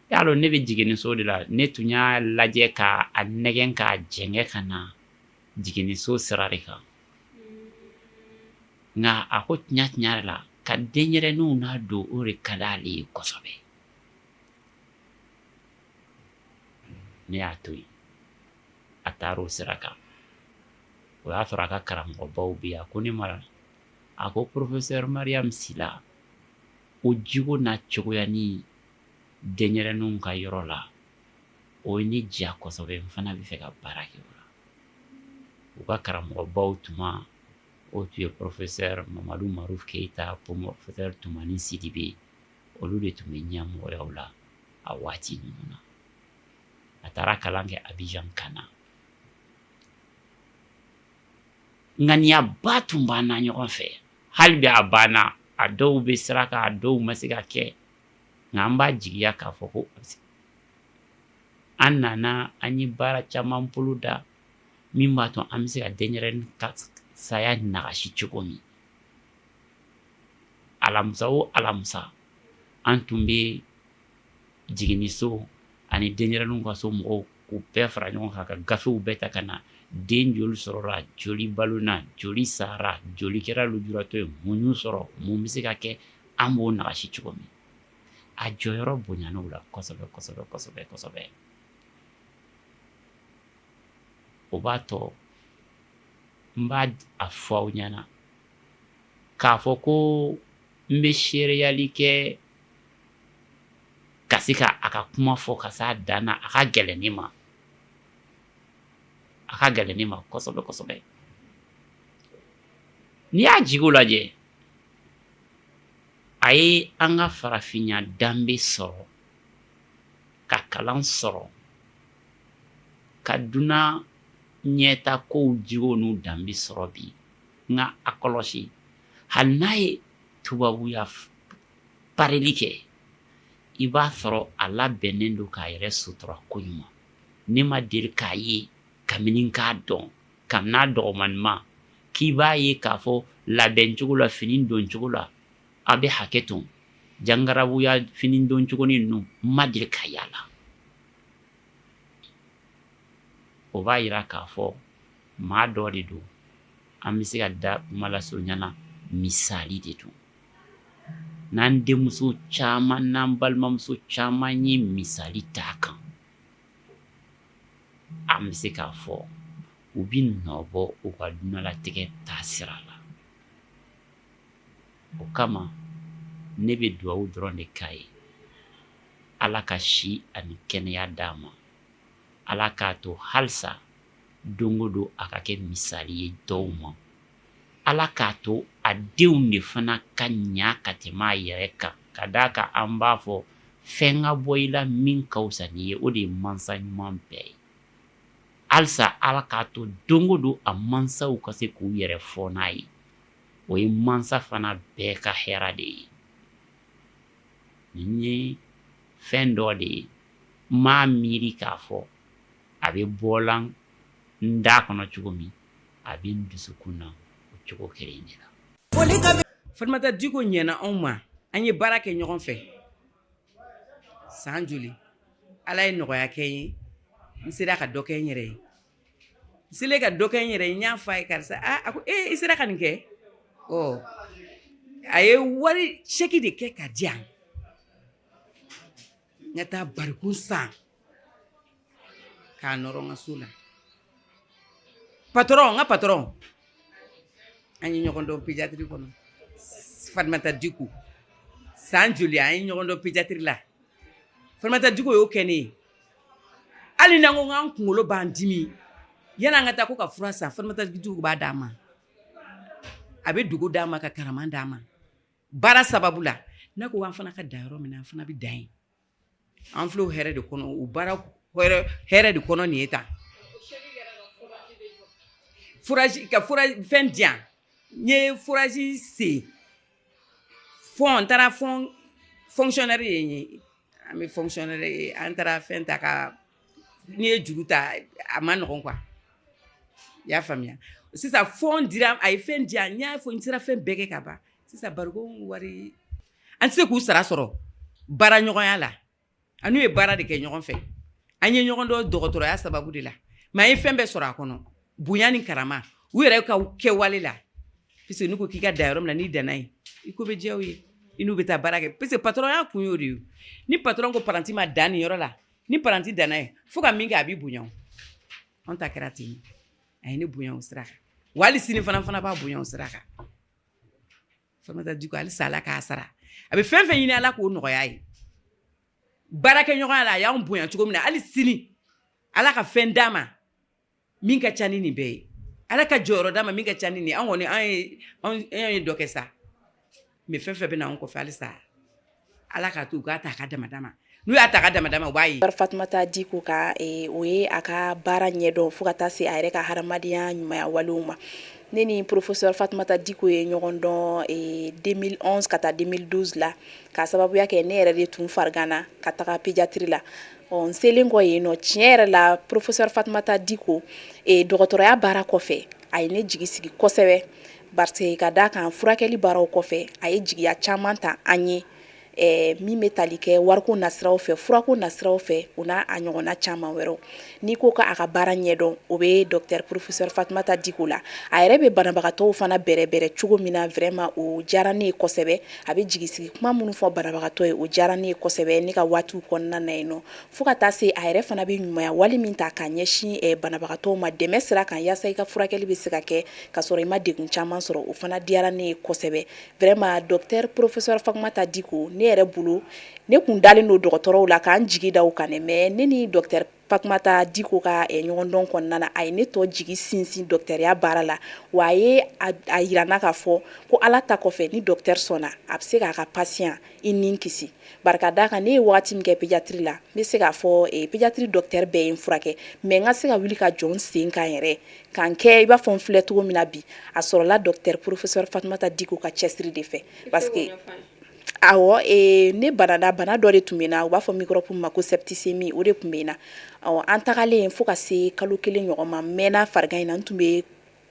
y'a dɔn ne bɛ jiginniso de la ne tun y'a lajɛ k'a nɛgɛn k'a jɛngɛ ka na jiginniso sira de kan nka a ko tiɲɛ yɛrɛ la ka denyɛrɛninw n'a don o de ka d'ale ye kosɛbɛ ne y'a to yen a taara o sira kan o y'a sɔrɔ a ka karamɔgɔbaw bɛ yen a ko ne ma a ko professeur Mariam Sila o jogo n'a cogoya ni denyɛrɛninw ka yɔrɔ la o ye ne diya kosɛbɛ n fana bɛ fɛ ka baara kɛ o la u ka karamɔgɔbaw tuma o tun ye professeur Mamadu Maruf Keyita professeur Tumani Sidibe olu de tun bɛ ɲɛmɔgɔyaw la a waati ninnu na a taara kalan kɛ Abidjan Kana ŋaniyaba tun banna ɲɔgɔn fɛ hali bi a banna a dɔw bɛ sira kan a dɔw ma se ka kɛ nka an b'a jigiya k'a fɔ ko an nana an ye baara caman bolo da min b'a to an bɛ se ka denyɛrɛnin ka saya nagasi cogo min alamisa o alamisa an tun bɛ jiginniso ani denyɛrɛninw ka so mɔgɔw k'u bɛɛ fara ɲɔgɔn kan ka gafew bɛɛ ta ka na den joli sɔrɔla joli balona joli sara joli kɛra lujuratɔ ye mun y'u sɔrɔ mun bɛ se ka kɛ an b'o nagasi cogo min a jɔyɔrɔ bonyana o la kosɛbɛ kosɛbɛ kosɛbɛ kosɛbɛ o b'a tɔ n b'a fɔ aw ɲɛna k'a fɔ ko n bɛ seereyali kɛ ka se ka a ka kuma fɔ ka s'a dan na a ka gɛlɛn ne ma kosɛbɛ kosɛbɛ n'i y'a jigiw lajɛ a ye an ka farafinya danbe sɔrɔ ka kalan sɔrɔ ka duna ɲɛta kow jigiw n'u danbe sɔrɔ bi nka a kɔlɔsi hali n'a ye tubabuya parili kɛ i b'a sɔrɔ a labɛnnen don k'a yɛrɛ sutura koɲuman ne ma deli k'a ye kabini k'a dɔn kabini a dɔgɔmaninma k'i b'a ye k'a fɔ labɛn cogo la fini don cogo la a bɛ hakɛ to jangarabuya fini don cogo ninnu ma deli ka yala o b'a yira k'a fɔ maa dɔ de don an bɛ se ka da kuma lasurunya na misali de don n'an denmuso caman n'an balimamuso caman ye misali t'a kan an bɛ se k'a fɔ u bɛ nɔbɔ u ka dunalatigɛ taasira la o kama ne bɛ dugawu dɔrɔn de k'a ye ala ka si ani kɛnɛya d'a ma ala k'a to halisa don o don a ka kɛ misali ye dɔw ma ala k'a to a denw de fana ka ɲa ka tɛmɛ a yɛrɛ kan ka d'a kan an b'a fɔ fɛn ka bɔ i la min ka wusa n'i ye o de ye mansa ɲuman bɛɛ ye halisa ala k'a to don o don a mansaw ka se k'u yɛrɛ fɔ n'a ye o ye mansa fana bɛɛ ka hɛra de ye nin ye fɛn dɔ de ye m'a miiri k'a fɔ a bɛ bɔla n da kɔnɔ cogo min a bɛ n dusukun na o cogo kelen de la. Fatumata Diko ɲɛna anw ma an ye baara kɛ ɲɔgɔn fɛ san joli ala ye nɔgɔya kɛ n ye n sera ka dɔ kɛ n yɛrɛ ye n selen ka dɔ kɛ n yɛrɛ ye n y'a fɔ a ye karisa a ko i sera ka nin kɛ a ye wari chèque de kɛ ka di yan n ka taa barikun san k'a nɔrɔ n ka so la patron n ka patron an ye ɲɔgɔn dɔn pédiatrie kɔnɔ Fatumata Diko san joli an ye ɲɔgɔn dɔn pédiatrie la Fatumata Diko y'o kɛ ne ye hali n'an ko k'an kunkolo b'an dimi yan'an ka taa ko ka fura san Fatumata Diko b'a d'a ma a bɛ dugu d'a ma ka karaman d'a ma baara sababu la n'a ko an fana ka da yɔrɔ min na an fana bɛ dan yen an filɛ o hɛrɛ de kɔnɔ o baara hɛrɛ de kɔnɔ nin ye tan fourage ka fourage fɛn di yan n ye fourage se fond n taara fond fonctionnaire ye n ye an bɛ fonctionnaire ye an taara fɛn ta ka n'i ye juru ta a ma nɔgɔn quoi i y'a faamuya sisan fond dira a ye fɛn di yan n y'a fɔ n sera fɛn bɛɛ kɛ ka ban sisan barikon wari an tɛ se k'u sara sɔrɔ baara ɲɔgɔnya la an n'u ye baara de kɛ ɲɔgɔn fɛ an ye ɲɔgɔn dɔn dɔgɔtɔrɔya sababu de la mais an ye fɛn bɛɛ sɔrɔ a kɔnɔ bonya ni karama u yɛrɛ ka kɛwale la puisque n'u ko k'i ka da yɔrɔ min na n'i danna yen i ko bɛ diya u ye i n'u bɛ taa baara kɛ puisque patron y'a kun y'o de ye ni patron ko paranti ma dan nin yɔrɔ la ni paranti danna yen fo ka min kɛ a b'i bonya anw ta kɛra ten a ye ne bonya o sira kan wa hali sini fana b'a bonya o sira kan Fatumata Diko halisa ala k'a sara a bɛ fɛn fɛn ɲini ala k'o nɔgɔya ye baarakɛ ɲɔgɔnya la a y'anw bonya cogo min na hali sini ala ka fɛn d'a ma min ka ca ni nin bɛɛ ye ala ka jɔyɔrɔ d'a ma min ka ca ni nin an kɔni an ye dɔ kɛ sa mais fɛn fɛn bɛ na anw kɔfɛ halisa ala k'a to u k'a ta a ka damadama n'u y'a ta a ka damadama u b'a ye. Fatumata Diko ka o ye a ka baara ɲɛdɔn fo ka taa se a yɛrɛ ka hadamadenya ɲumanya walew ma ne ni professeur Fatumata Diko ye ɲɔgɔn dɔn 2011 ka taa 2012 la ka sababuya kɛ ne yɛrɛ de tun farigana ka taga pédiatrie la n selen kɔ yen nɔ tiɲɛ yɛrɛ la professeur Fatumata Diko dɔgɔtɔrɔya baara kɔfɛ a ye ne jigi sigi kosɛbɛ parce que ka da kan furakɛli baaraw kɔfɛ a ye jigiya caman ta an ye min bɛ tali kɛ wariko nasiraw fɛ furako nasiraw fɛ o n'a a ɲɔgɔnna caman wɛrɛw n'i ko ka a ka baara ɲɛdɔn o bɛ docteur professeur Fatumata Diko la a yɛrɛ bɛ banabagatɔw fana bɛrɛbɛrɛ cogo min na vraiment o diyara ne ye kosɛbɛ a bɛ jigi sigi kuma minnu fɔ banabagatɔ ye o diyara ne ye kosɛbɛ ne ka waatiw kɔnɔna na yen nɔ fo ka taa se a yɛrɛ fana bɛ ɲumanya wali min ta ka ɲɛsin banabagatɔw ma dɛmɛ sira kan yaasa i ka furakɛli bɛ se ka kɛ ka sɔrɔ i ma degun caman sɔrɔ o fana diyara ne ye kosɛbɛ vraiment docteur professeur Fatumata Diko ne yɛrɛ bolo ne kun dalen don dɔgɔtɔrɔw la k'an jigi da u kan mais ne ni docteur Fatumata Diko ka ɲɔgɔndɔn kɔnɔna na a ye ne tɔ jigi sinsin docteurya baara la wa a ye a yira na k'a fɔ ko ala ta kɔfɛ ni docteur sɔnna a bɛ se k'a ka patient i ni kisi barika da kan ne ye wagati min kɛ pédiatrie la n bɛ se k'a fɔ pédiatrie docteur bɛɛ ye n furakɛ mais n ka se ka wuli ka jɔ n sen kan yɛrɛ k'an kɛ i b'a fɔ n filɛ cogo min na bi a sɔrɔla docteur professeur Fatumata Diko ka cɛsiri de fɛ parce que awɔ ne bana dɔ de tun bɛ na u b'a fɔ microbe ma ko septicémie o de tun bɛ na an tagalen fo ka se kalo 1 ɲɔgɔn ma mɛnna farigan in na n tun bɛ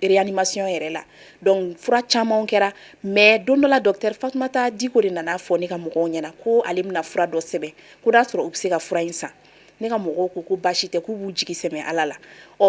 réanimation yɛrɛ la donc fura camanw kɛra mais don dɔ la docteur Fatumata Diko de nana fɔ ne ka mɔgɔw ɲɛna ko ale bɛna fura dɔ sɛbɛn ko n'a sɔrɔ u bɛ se ka fura in san ne ka mɔgɔw ko baasi tɛ k'u b'u jigi sɛmɛ ala la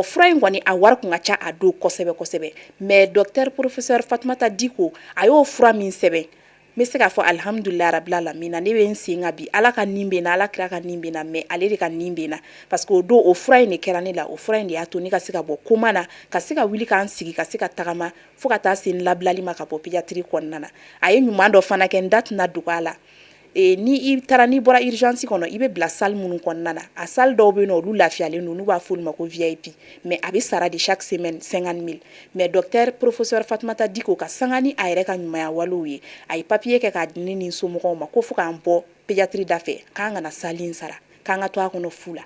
fura in kɔni a wari kun ka ca a don kosɛbɛ mais docteur professeur Fatumata Diko a y'o fura min sɛbɛn n bɛ se k'a fɔ alhamdulilayi rabil alamina ne bɛ n sen ka bi ala ka nin bɛ na ala kira ka nin bɛ na mais ale de ka nin bɛ na parce que o don o fura in de kɛra ne la o fura in de y'a to ne ka se ka bɔ koma na ka se ka wuli k'an sigi ka se ka tagama fo ka taa se n labilali ma ka bɔ pédiatrie kɔnɔna na a ye ɲuman dɔ fana kɛ n da tɛna dogo a la ni i taara n'i bɔra urgence kɔnɔ i bɛ bila salle minnu kɔnɔna na a salle dɔw bɛ yen nɔ olu lafiyalen don n'u b'a fɔ olu ma ko VIP mais a bɛ sara de chaque semaine 50 000 mais docteur professeur Fatumata Diko ka sanga ni a yɛrɛ ka ɲumanya walew ye a ye papier kɛ k'a di ne ni n somɔgɔw ma ko fo k'an bɔ pédiatrie da fɛ k'an kana salle in sara k'an ka to a kɔnɔ fu la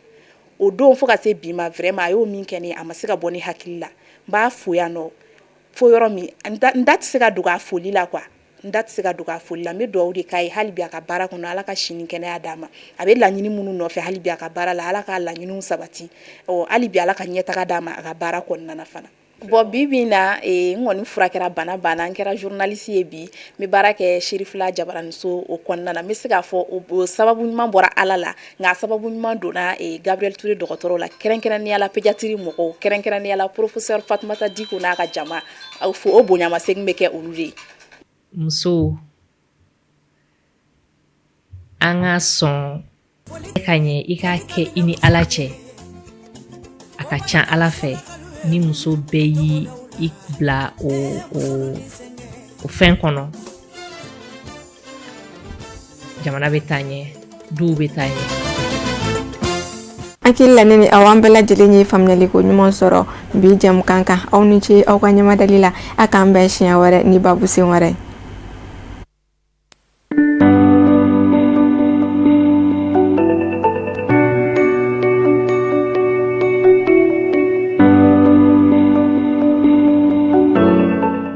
o don fo ka se bi ma vraiment a y'o min kɛ ne a ma se ka bɔ ne hakili la n b'a fo yan nɔ fo yɔrɔ min n da tɛ se ka dogo a foli la quoi n da tɛ se ka dogo a foli la n bɛ dugawu de k'a ye hali bi a ka baara kɔnɔ ala ka si ni kɛnɛya d'a ma a bɛ laɲini minnu nɔfɛ hali bi a ka baara la ala ka laɲiniw sabati hali bi ala ka ɲɛtaga d'a ma a ka baara kɔnɔna na fana bon bi bi in na n kɔni furakɛra bana banna n kɛra journaliste ye bi n bɛ baara kɛ Sherifila Jabaraniso o kɔnɔna na n bɛ se k'a fɔ o sababu ɲuman bɔra ala la nka sababu ɲuman donna Gabriel Ture dɔgɔtɔrɔ la kɛrɛnkɛrɛnnenya la pédiatrie mɔgɔw kɛrɛnkɛrɛnnenya la professeur Fatumata Diko n'a ka jama o bonyamasegin bɛ kɛ olu de ye. Muso an ka sɔn ka ɲɛ i k'a kɛ i ni ala cɛ a ka ca ala fɛ ni muso bɛɛ y'i bila o fɛn kɔnɔ jamana bɛ taa ɲɛ duw bɛ taa ɲɛ. Hakili la ne ni aw an bɛɛ lajɛlen ye faamuyali ko ɲuman sɔrɔ bi jɛmukan kan aw ni ce aw ka ɲɛmadali la a k'an bɛn siɲɛ wɛrɛ ni babu sen wɛrɛ.